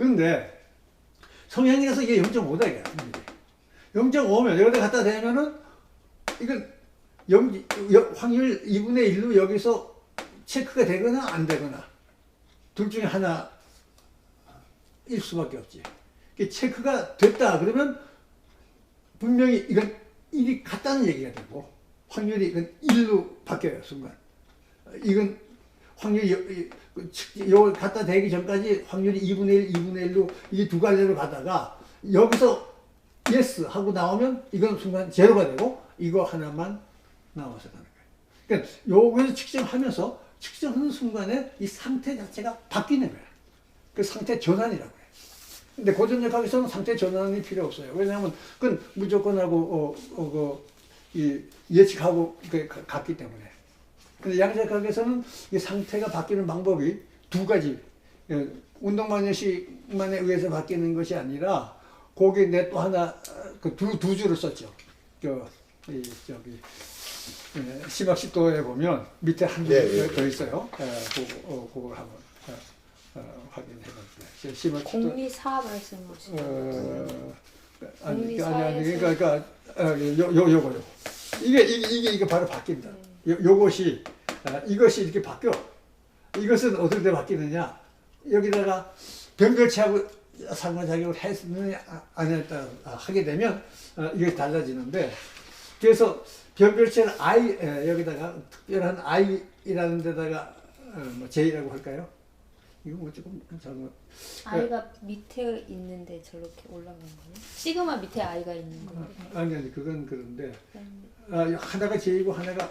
그런데 성향이라서 이게 0.5다 이게. 0.5면 여기다 갖다 대면은 이건 확률 2분의 1로 여기서 체크가 되거나 안 되거나 둘 중에 하나일 수밖에 없지. 체크가 됐다 그러면 분명히 이건 1이 같다는 얘기가 되고 확률이 이건 1로 바뀌어요 순간. 이건 확률이 요 갖다 대기 전까지 확률이 2분의 1, 2분의 1로 이게 두 갈래로 가다가 여기서 yes 하고 나오면 이건 순간 제로가 되고 이거 하나만 나와서 가는 거예요. 그러니까 요거에서 측정하는 순간에 이 상태 자체가 바뀌는 거예요. 그 상태 전환이라고 해요. 근데 고전역학에서는 상태 전환이 필요 없어요. 왜냐하면 그건 무조건하고 예측하고 같기 때문에. 근데 양자역학에서는 이 상태가 바뀌는 방법이 두 가지. 운동방정식만에 의해서 바뀌는 것이 아니라 거기에 내 또 하나 두 줄을 썼죠. 심학식도에 보면 밑에 한 줄 더 있어요. 그걸 한번 확인해 볼게요. 심학식도 공리사 말씀하시죠. 그러니까 요거요. 이게 바로 바뀐다. 요것이 이것이 이렇게 바뀌어. 이것은 어떨 때 바뀌느냐? 여기다가 변별체하고 상관작용을 했느냐 안 했다 하게 되면 이게 달라지는데, 그래서 변별체는 여기다가 특별한 i라는 데다가 뭐 j라고 할까요? 이거 뭐 조금 잘못. i가 밑에 있는데 저렇게 올라가는 거예요? 시그마 밑에 i가 있는 거예요? 아니 그건 그런데 하나가 j이고 하나가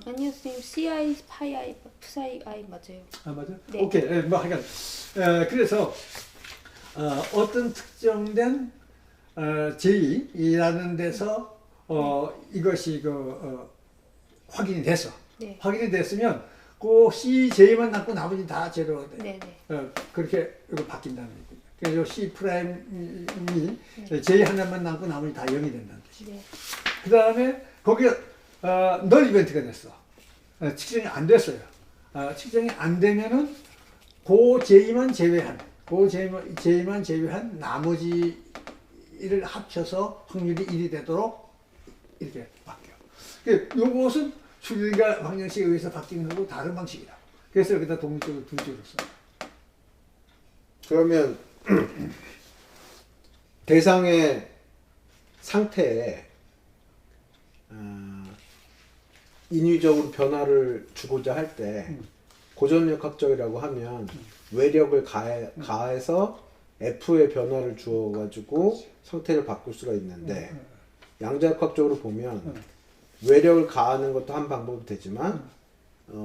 아니요 선생님 CI, 파이, psi i 맞아요. 맞아? 네. 오케이. 뭐 하여간 그래서 어떤 특정된 j라는 데서 이것이 확인이 됐어. 네. 확인이 됐으면 꼭 CJ만 남고 나머지 다 제로가 돼. 네네. 그렇게 이거 바뀐다는 얘기입니다. 그래서 C 프라임이 J 하나만 남고 나머지 다 0이 된다는 뜻이에요. 네. 그 다음에 거기에 널 이벤트가 됐어. 측정이 안 됐어요. 측정이 안 되면은 고 J만 제외한 나머지를 합쳐서 확률이 1이 되도록 이렇게 바뀌어. 요것은 슐링거 방정식에 의해서 바뀌는 거고 다른 방식이다. 그래서 여기다 독립적으로 두 줄을 써. 그러면 대상의 상태에 인위적으로 변화를 주고자 할 때 고전역학적이라고 하면 외력을 가해서 F의 변화를 주어가지고 상태를 바꿀 수가 있는데 양자역학적으로 보면 외력을 가하는 것도 한 방법이 되지만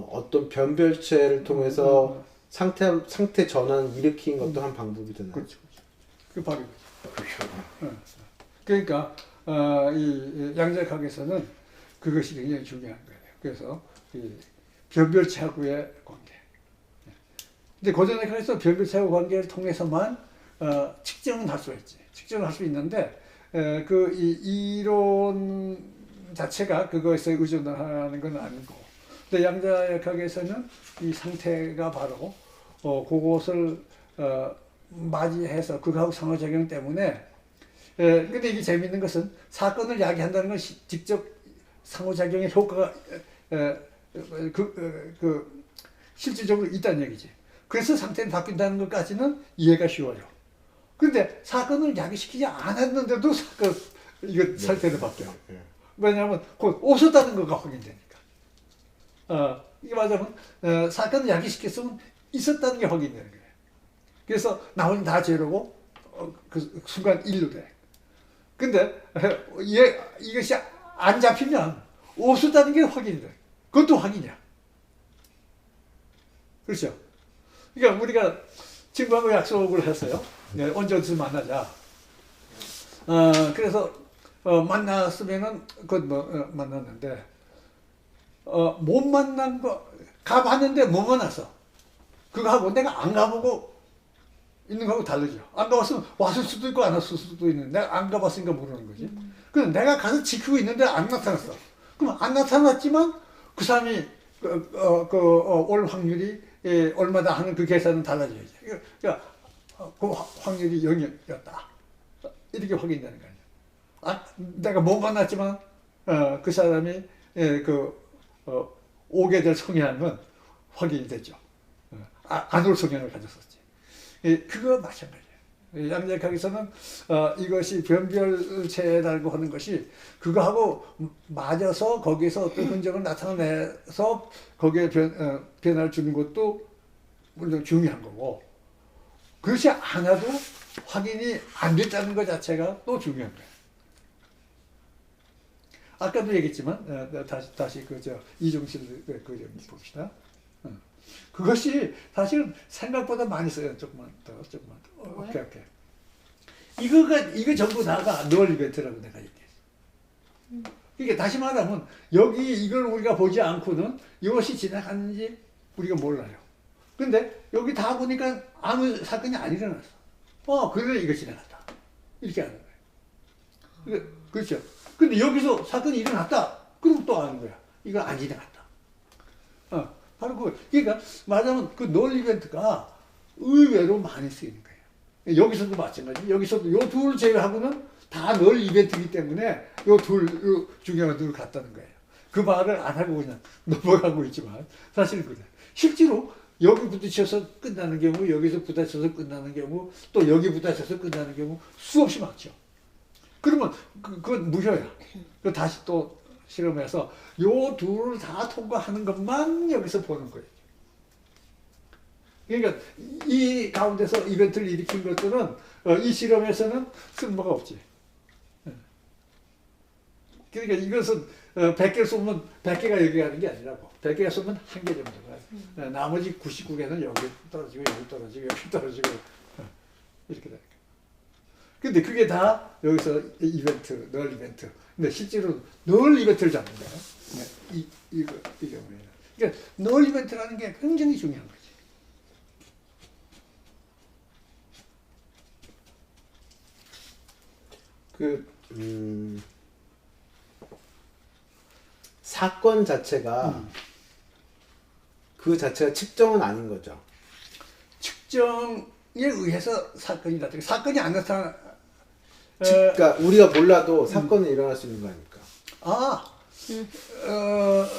어떤 변별체를 통해서 상태 전환을 일으키는 것도 한 방법이 되나요? 그렇죠. 그 바로 그렇죠. 그러니까 이 양자역학에서는 그것이 굉장히 중요한 거예요. 그래서 이 변별체하고의 관계. 근데 고전역학에서 변별체하고 관계를 통해서만 측정은 할 수가 있지. 측정을 할 수 있는데 이 이론 자체가 그것에 의존하는 건 아니고. 근데 양자역학에서는 이 상태가 바로 그것을 맞이해서 그거하고 상호작용 때문에. 근데 이게 재밌는 것은 사건을 야기한다는 건 직접 상호작용의 효과가 실질적으로 있다는 얘기지. 그래서 상태는 바뀐다는 것까지는 이해가 쉬워요. 근데 사건을 야기시키지 않았는데도 이거 상태는 바뀌어. 왜냐하면 곧 없었다는 거가 확인되니까. 이게 맞으면 사건을 야기시켰으면 있었다는 게 확인되는 거예요. 그래서 나머지 다 제로고 그 순간 1로 돼. 근데 이것이 안 잡히면 없었다는 게 확인이 돼. 그것도 확인이야. 그렇죠? 그러니까 우리가 친구하고 약속을 했어요. 언제 어디서 만나자. 그래서 만났으면은 만났는데 못 만난 거 가봤는데 못 만났어. 그거 하고 내가 안 가보고 있는 거하고 다르죠. 안 가봤으면 왔을 수도 있고 안 왔을 수도 있는데 내가 안 가봤으니까 모르는 거지. 그럼 내가 가서 지키고 있는데 안 나타났어. 그럼 안 나타났지만 그 사람이 올 확률이 얼마다 하는 그 계산은 달라져야지. 그러니까 그 확률이 0이었다. 이렇게 확인되는 거예요. 내가 못 만났지만 그 사람이 오게 될 성향은 확인이 됐죠. 안 올 성향을 가졌었지. 그거 마찬가지예요. 양자역학에서는 이것이 변별체라고 하는 것이 그거하고 맞아서 거기서 어떤 흔적을 나타내서 거기에 변화를 주는 것도 물론 중요한 거고, 그렇지 않아도 확인이 안 됐다는 것 자체가 또 중요한 거예요. 아까도 얘기했지만 다시 이종실 봅시다. 그것이 사실은 생각보다 많이 써요. 조금만 더. 오케이. 이거 전부 다가 널 이벤트라고 내가 얘기했어. 이게 다시 말하면 여기 이걸 우리가 보지 않고는 이것이 지나갔는지 우리가 몰라요. 근데 여기 다 보니까 아무 사건이 안 일어났어. 그래 이거 지나갔다. 이렇게 하는 거예요. 그렇죠. 근데 여기서 사건이 일어났다. 그럼 또 아는 거야. 이거 안 지나갔다. 바로 그러니까 말하자면 그 널 이벤트가 의외로 많이 쓰이는 거예요. 여기서도 마찬가지. 여기서도 요 둘 제외하고는 다 널 이벤트이기 때문에 요 둘 중요한 둘을 갖다는 거예요. 그 말을 안 하고 그냥 넘어가고 있지만 사실 그래. 실제로 여기 부딪혀서 끝나는 경우, 여기서 부딪혀서 끝나는 경우, 또 여기 부딪혀서 끝나는 경우 수없이 많죠. 그러면 그건 무효야. 그 다시 또 실험해서 요 둘을 다 통과하는 것만 여기서 보는 거예요. 그러니까 이 가운데서 이벤트를 일으킨 것들은 이 실험에서는 쓸모가 없지. 그러니까 이것은 100개 쏘면 100개가 여기 가는 게 아니라고. 100개가 쏘면 1개 정도가. 나머지 99개는 여기 떨어지고 여기 떨어지고 여기 떨어지고 이렇게 되는 거예요. 근데 그게 다 여기서 이벤트, 널 이벤트. 근데 실제로 널 이벤트를 잡는 거예요. 이 경우에는. 그러니까 널 이벤트라는 게 굉장히 중요한 거지. 사건 자체가 그 자체가 측정은 아닌 거죠. 측정에 의해서 사건이 나타나. 사건이 안 나타나. 그러니까 우리가 몰라도 사건이 일어날 수 있는 거 아닙니까?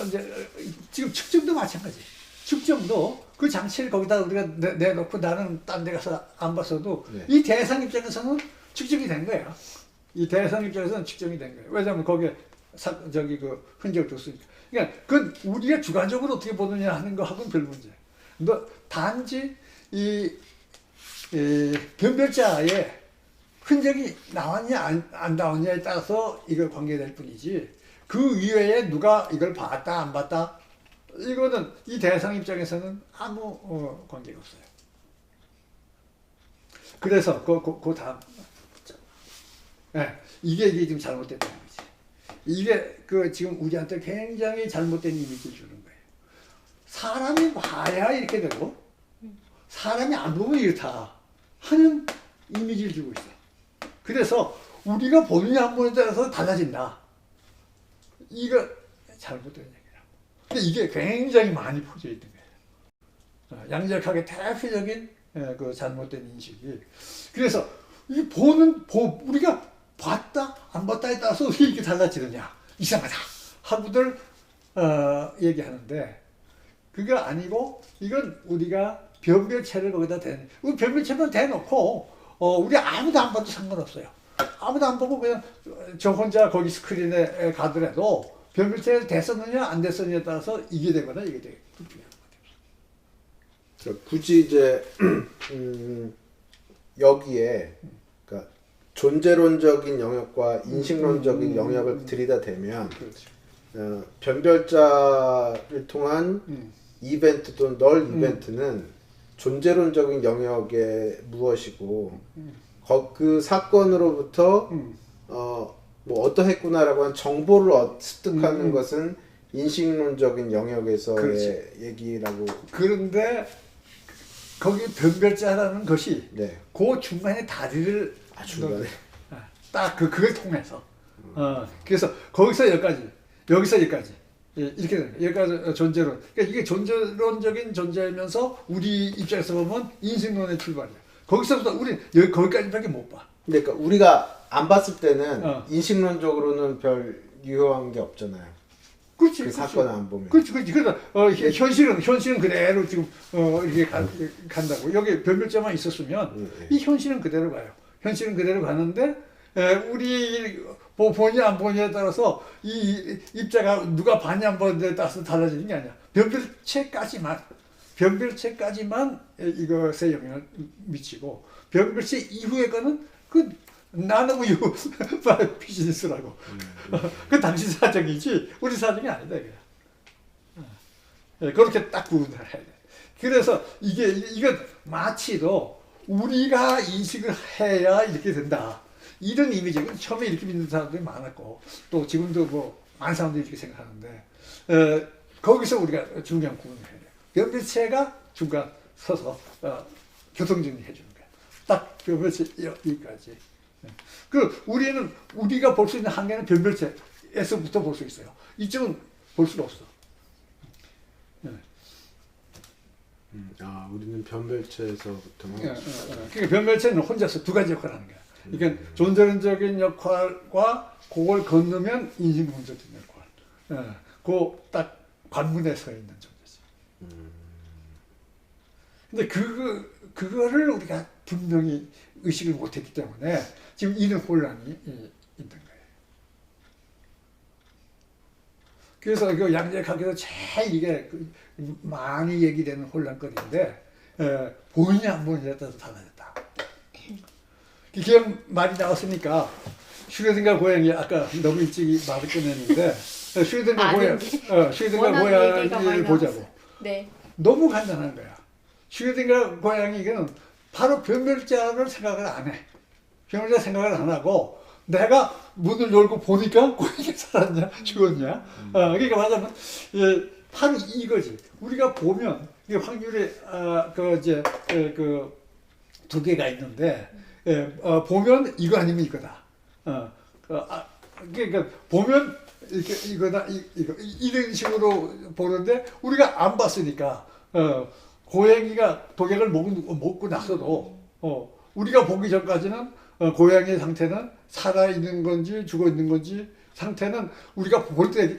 이제 지금 측정도 마찬가지. 측정도 그 장치를 거기다 우리가 내놓고 나는 딴 데 가서 안 봤어도 네. 이 대상 입장에서는 측정이 된 거예요. 이 대상 입장에서는 측정이 된 거예요. 왜냐하면 거기에 그 흔적을 줬으니까. 그러니까 그건 우리가 주관적으로 어떻게 보느냐 하는 거하고는 별 문제. 단지 이 변별자의 흔적이 나왔냐 안 나왔냐에 따라서 이걸 관계될 뿐이지, 그 이외에 누가 이걸 봤다 안 봤다 이거는 이 대상 입장에서는 아무 관계가 없어요. 그래서 그 다음 이게 지금 잘못됐다는 거지. 이게 지금 우리한테 굉장히 잘못된 이미지를 주는 거예요. 사람이 봐야 이렇게 되고 사람이 안 보면 이렇다 하는 이미지를 주고 있어. 그래서 우리가 보느냐 안 보느냐에 따라서 달라진다. 이거 잘못된 얘기라고. 근데 이게 굉장히 많이 퍼져 있는 거예요. 양자역학의 대표적인 그 잘못된 인식이. 그래서 이 우리가 봤다 안 봤다에 따라서 왜 이렇게 달라지느냐, 이상하다 하고들 얘기하는데, 그게 아니고 이건 우리가 변별체를 거기다 우리 변별체만 대놓고 우리 아무도 안 봐도 상관없어요. 아무도 안 보고 그냥 저 혼자 거기 스크린에 가더라도 변별체를 됐었느냐 안 됐었느냐에 따라서 이게 되거나 이게 되게 중요한 것 같아요. 굳이 이제 여기에 그러니까 존재론적인 영역과 인식론적인 영역을 들이다대면 변별자를 통한 이벤트 또는 널 이벤트는 존재론적인 영역의 무엇이고 그 사건으로부터 뭐 어떠했구나라고 한 정보를 습득하는 것은 인식론적인 영역에서의 그렇지. 얘기라고. 그런데 거기 변별자라는 것이 그 중간에 다리를 중간에 딱 그걸 통해서 그래서 거기서 여기까지 여기서 여기까지 이렇게 되는 거예요. 여기까지 존재론. 그러니까 이게 존재론적인 존재면서 우리 입장에서 보면 인식론의 출발이에요. 거기서부터 우리 여기 거기까지밖에 못 봐. 그러니까 우리가 안 봤을 때는 어. 인식론적으로는 별 유효한 게 없잖아요. 그렇지. 그 사건을 안 보면. 그렇지. 그래서 현실은 그대로 지금 이게 간다고. 여기 변별자만 있었으면 이 현실은 그대로 가요. 현실은 그대로 가는데 우리 보니 안 보니에 따라서 이 입자가 누가 봤냐 안 봤냐에 따라서 달라지는 게 아니야. 변별체까지만 이것에 영향을 미치고 변별체 이후의 거는 그 나는 우유 비즈니스라고. 그 당신 사정이지 우리 사정이 아니다 이거야. 그렇게 딱 구분을 해야 돼. 그래서 이건 마치도 우리가 인식을 해야 이렇게 된다. 이런 이미지. 처음에 이렇게 믿는 사람들이 많았고 또 지금도 뭐 많은 사람들이 이렇게 생각하는데 거기서 우리가 중요한 구분을 해야 돼. 변별체가 중간 서서 교통정리 해주는 거야. 딱 변별체 여기까지. 그 우리가 볼 수 있는 한계는 변별체에서부터 볼 수 있어요. 이쪽은 볼 수가 없어. 우리는 변별체에서부터는. 그러니까 변별체는 혼자서 두 가지 역할을 하는 거야. 그러니까 존재론적인 역할과 그걸 건너면 인식론적인 역할. 그 딱 관문에 서 있는 존재지. 근데 그거를 우리가 분명히 의식을 못했기 때문에 지금 이런 혼란이 있는 거예요. 그래서 그 양자역학에서 제일 이게 많이 얘기되는 혼란거리인데 보이냐 안 보이냐에 따라서 달라졌다. 그냥 말이 나왔으니까 슈레딩거 고양이 아까 너무 일찍 말을 꺼냈는데 슈레딩거 고양이를 보자고. 네. 너무 간단한 거야. 슈레딩거 고양이는 바로 변별자를 생각을 안 해. 변별자 생각을 안 하고 내가 문을 열고 보니까 고양이가 살았냐 죽었냐. 그러니까 말하자면 바로 이거지. 우리가 보면 이게 확률이 두 개가 있는데 보면 이거 아니면 이거다. 그러니까 보면 이렇게 이거다 이거 이런 식으로 보는데 우리가 안 봤으니까 고양이가 독약을 먹고 나서도 우리가 보기 전까지는 고양이의 상태는 살아 있는 건지 죽어 있는 건지 상태는 우리가 볼 때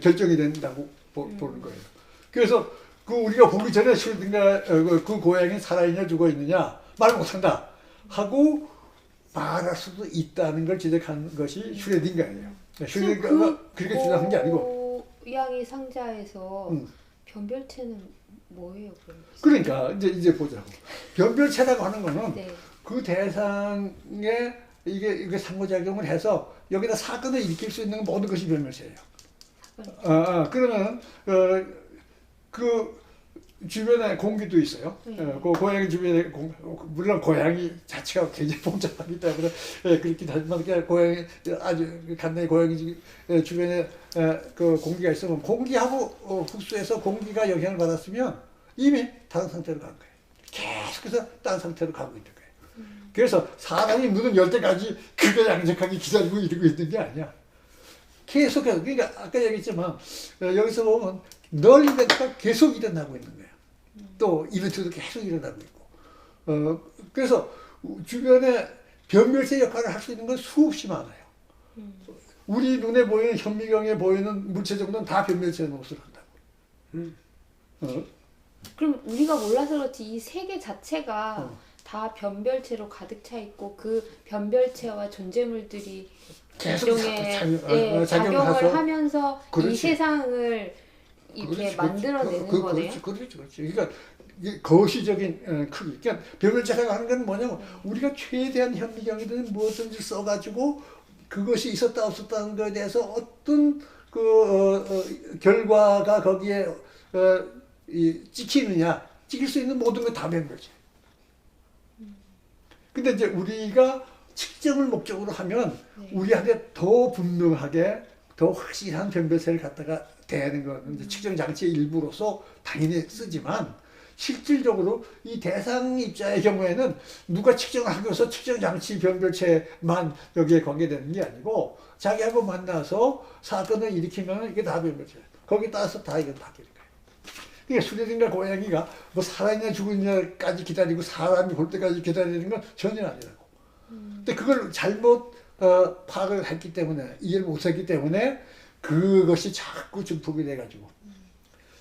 결정이 된다고 보는 거예요. 그래서 그 우리가 보기 전에 그 고양이 살아 있냐 죽어 있느냐 말 못한다 하고 말할 수도 있다는 걸 지적한 것이 슈레딩거예요. 슈레딩거가 그렇게 주장한 게 아니고. 고양이 상자에서 변별체는 뭐예요, 그럼? 그러니까 이제 보자고. 변별체라고 하는 거는 네. 그 대상에 이게 상호작용을 해서 여기다 사건을 일으킬 수 있는 모든 것이 변별체예요. 그러면 그 주변에 공기도 있어요. 그 고양이 주변에 물론 고양이 자체가 굉장히 복잡하기 때문에 그렇긴 하지만 그냥 고양이 아주 간단히 고양이 주변에 그 공기가 있으면 공기하고 흡수해서 공기가 영향을 받았으면 이미 다른 상태로 간 거예요. 계속해서 다른 상태로 가고 있는 거예요. 그래서 사람이 문을 열 때까지 그게 양적하게 기다리고 이러고 있는 게 아니야. 계속해서 그러니까 아까 얘기했지만 여기서 보면 널 이벤트가 계속 일어나고 있는 거예요. 또 이벤트도 계속 일어나고 있고. 그래서 주변에 변별체 역할을 할 수 있는 건 수없이 많아요. 우리 눈에 보이는 현미경에 보이는 물체 정도는 다 변별체 노릇을 한다고. 그럼 우리가 몰라서 그렇지 이 세계 자체가 다 변별체로 가득 차 있고 그 변별체와 존재물들이 일종의 작용을 하면서 그렇지. 이 세상을 이렇게 만들어내는 거네요. 그렇지. 그러니까 이게 거시적인 크기. 그러니까 변별체라고 하는 건 뭐냐면 우리가 최대한 현미경이든 무엇든지 써가지고 그것이 있었다 없었다는 것에 대해서 어떤 결과가 거기에 찍힐 수 있는 모든 건 다 변별체. 근데 이제 우리가 측정을 목적으로 하면 우리한테 더 분명하게 더 확실한 변별체를 갖다가 대하는 건 이제 측정 장치의 일부로서 당연히 쓰지만 실질적으로 이 대상 입자의 경우에는 누가 측정하고서 측정 장치 변별체만 여기에 관계되는 게 아니고 자기하고 만나서 사건을 일으키면 이게 다 변별체. 거기에 따라서 다 이건 바뀌는 거예요. 그러니까 슈레딩거 고양이가 뭐 살아있냐 죽었냐까지 기다리고 사람이 볼 때까지 기다리는 건 전혀 아니라고. 근데 그걸 잘못 파악을 했기 때문에 이해를 못했기 때문에 그것이 자꾸 증폭이 돼가지고.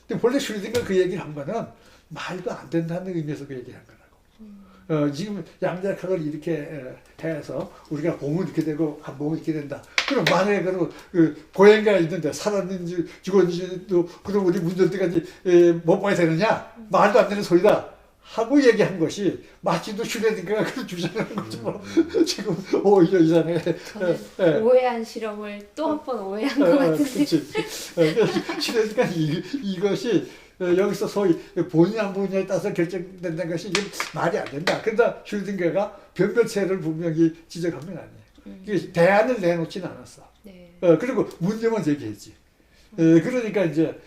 근데 본래 슈레딩거 그 얘기를 한 거는 말도 안 된다는 의미에서 그 얘기를 한 거라고. 지금 양자각을 이렇게 해서 우리가 공은 이렇게 되고 한봉은 이렇게 된다. 그럼 만약에 그 고양이가 있는데 살았는지 죽었는지도 그럼 우리 문절 때까지 못 봐야 되느냐? 말도 안 되는 소리다. 하고 얘기한 것이 마치도 슈레딩거가 그 주장하는 것처럼 지금 오히려 이상해. 저는 오해한 실험을 또 한 번 오해한 것 같은데. 그렇지. 슈레딩거 이것이 여기서 소위 본의 안 본의에 따라서 결정된다는 것이 이게 말이 안 된다. 그러다 슈레딩거가 변별체를 분명히 지적한 건 아니에요. 이게 대안을 내놓지는 않았어. 네. 그리고 문제만 제기했지. 그러니까 이제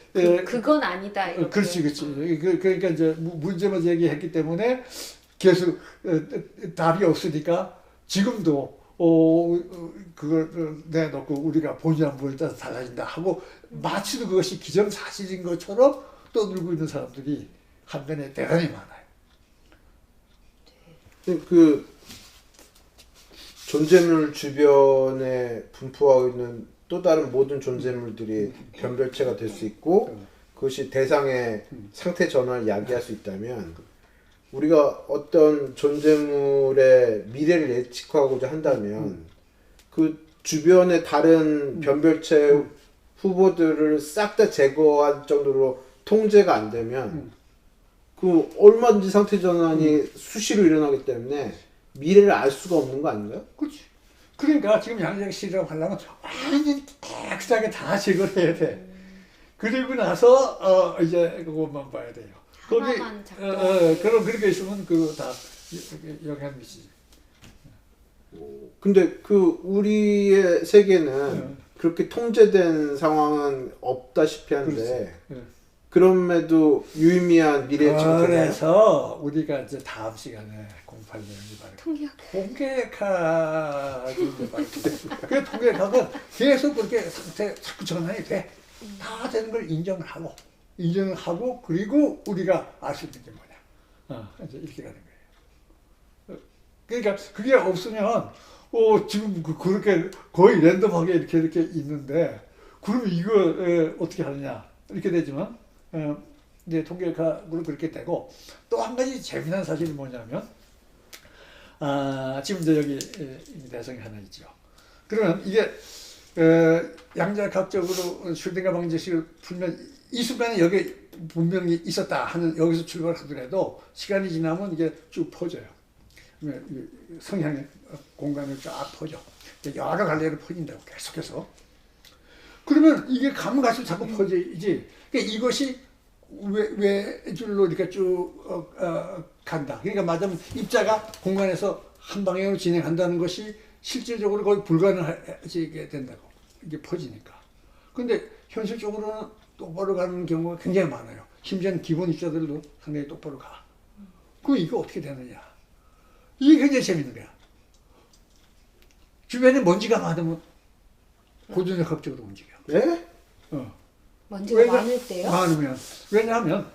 그건 아니다. 이렇게. 그렇지. 그러니까 이제 문제만 제기했기 때문에 계속 답이 없으니까 지금도 그걸 내놓고 우리가 본의 안 본의에 따라서 달라진다 하고 마치도 그것이 기정사실인 것처럼 떠들고 있는 사람들이 한편에 대단히 많아요. 그 존재물 주변에 분포하고 있는 또 다른 모든 존재물들이 변별체가 될 수 있고 그것이 대상의 상태 전환을 야기할 수 있다면 우리가 어떤 존재물의 미래를 예측하고자 한다면 그 주변의 다른 변별체 후보들을 싹 다 제거한 정도로 통제가 안 되면 그 얼마든지 상태 전환이 수시로 일어나기 때문에 미래를 알 수가 없는 거 아닌가요? 그렇지. 그러니까 지금 양자각 실험을 하려면 완전히 깨끗하게 다 제거를 해야 돼. 그리고 나서 이제 그것만 봐야 돼요. 하나만 그럼 그렇게 있으면 그 다 영향 미치지. 근데 그 우리의 세계는 그렇게 통제된 상황은 없다시피 한데 그럼에도 유의미한 미래 예측이 그래서 우리가 이제 다음 시간에 08년이 바로 통계학을 이제 그 통계학은 계속 그렇게 상태 자꾸 전환이 돼. 다 되는 걸 인정을 하고 그리고 우리가 알 수 있는 게 뭐냐. 이제 이렇게 가는 거예요. 그러니까 그게 없으면 지금 그렇게 거의 랜덤하게 이렇게 있는데 그러면 이거 어떻게 하느냐 이렇게 되지만 이제 통계학으로 그렇게 되고 또 한 가지 재미난 사실이 뭐냐면 지금 이제 여기 대성이 하나 있죠. 그러면 이게 양자각적으로 슈레딩거 방정식을 풀면 이 순간에 여기 분명히 있었다 하는 여기서 출발하더라도 시간이 지나면 이게 쭉 퍼져요. 성향의 공간을 쫙 퍼져. 여러 갈래로 퍼진다고 계속해서. 그러면 이게 가면 갈수록 자꾸 퍼지지. 그러니까 이것이 외줄로 이렇게 쭉 간다. 그러니까 말하자면 입자가 공간에서 한 방향으로 진행한다는 것이 실질적으로 거의 불가능하게 된다고. 이게 퍼지니까. 근데 현실적으로는 똑바로 가는 경우가 굉장히 많아요. 심지어는 기본 입자들도 상당히 똑바로 가. 그럼 이거 어떻게 되느냐. 이게 굉장히 재밌는 거야. 주변에 먼지가 많으면 고전역학적으로 움직여. 네? 먼지가 많을 때요? 많으면. 왜냐하면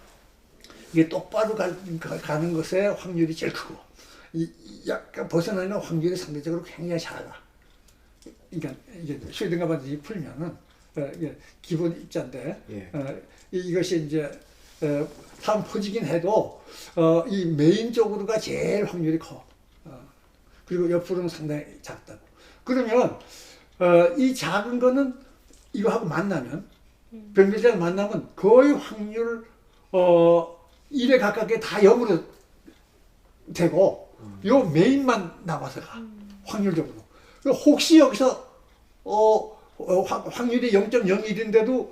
이게 똑바로 가는 것의 확률이 제일 크고 약간 벗어나는 확률이 상대적으로 굉장히 작아. 그러니까 이게 슈레딩거 방정식 풀면은 이게 기본 입자인데 이것이 이제 다음 퍼지긴 해도 이 메인 쪽으로가 제일 확률이 커. 그리고 옆으로는 상당히 작다고. 그러면 이 작은 거는 이거하고 만나면 변별자가 만나면 거의 확률 1에 가깝게 다 0으로 되고 요 메인만 남아서 가. 확률적으로. 혹시 여기서 확률이 0.01인데도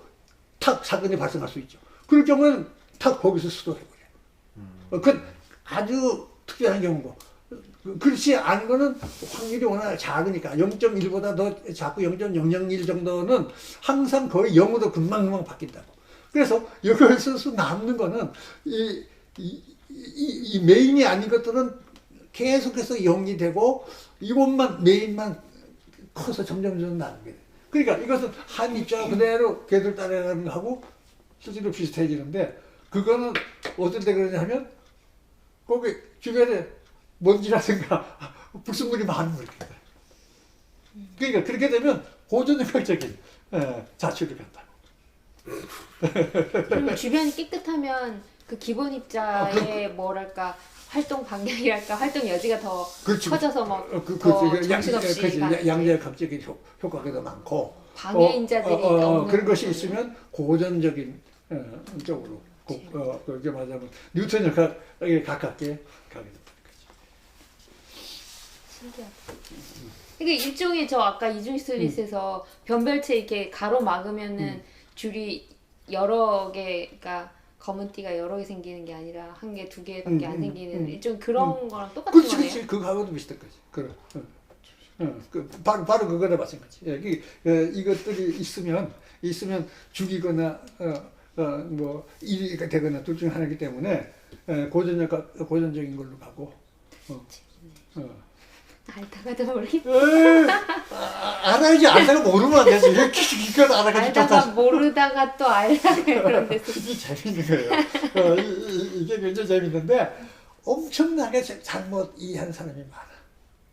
탁 사건이 발생할 수 있죠. 그럴 경우는 탁 거기서 수도해버려. 그건 아주 특별한 경우고. 그렇지 않은 거는 확률이 워낙 작으니까 0.1보다 더 작고 0.001 정도는 항상 거의 0으로 금방금방 바뀐다고. 그래서 여기서 남는 거는 이 메인이 아닌 것들은 계속해서 0이 되고 이것만 메인만 커서 점점 나는 거예요. 그러니까 이것은 한 입자가 그대로 궤도를 따라가는 거하고 실제로 비슷해지는데 그거는 어떤 데 그러냐면 거기 주변에 먼지라든가 불순물이 많은 물입니다. 그러니까 그렇게 되면 고전역학적인 자취를 간다고. 그리고 주변이 깨끗하면 그 기본 입자의 뭐랄까 활동 반경이랄까 활동 여지가 더 그렇지. 커져서 막 그 더 정신없이 양자역학적인 효과가 더 많고 방해 인자들이 없는 그런 것이 있으면 고전적인 쪽으로 그렇게 말하자면 뉴턴 역학에 가깝게 가게 된다는 거죠. 신기하다. 이게 일종의 저 아까 이중슬릿에서 변별체 이렇게 가로 막으면은 줄이 여러 개가 검은 띠가 여러 개 생기는 게 아니라 한 개, 두 개밖에 안 생기는 일종 그런 거랑 똑같은 거네요. 그렇지. 그거하고도 비슷한 거지. 그래. 바로 그거나 마찬가지. 이것들이 있으면 죽이거나 뭐 일이 되거나 둘 중 하나이기 때문에 고전적인 걸로 가고. 알다가도 모르겠. 알아야지. 알다가 모르면 안 되지. 이걸 알아가지고 알다가 모르다가 또 알다가 그런 데서. 이게 재밌는 거예요. 이게 굉장히 재밌는데 엄청나게 잘못 이해하는 사람이 많아.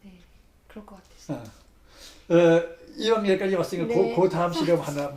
네, 그럴 것 같았어요. 이왕 여기까지 왔으니까 네. 그 다음 시간 하나.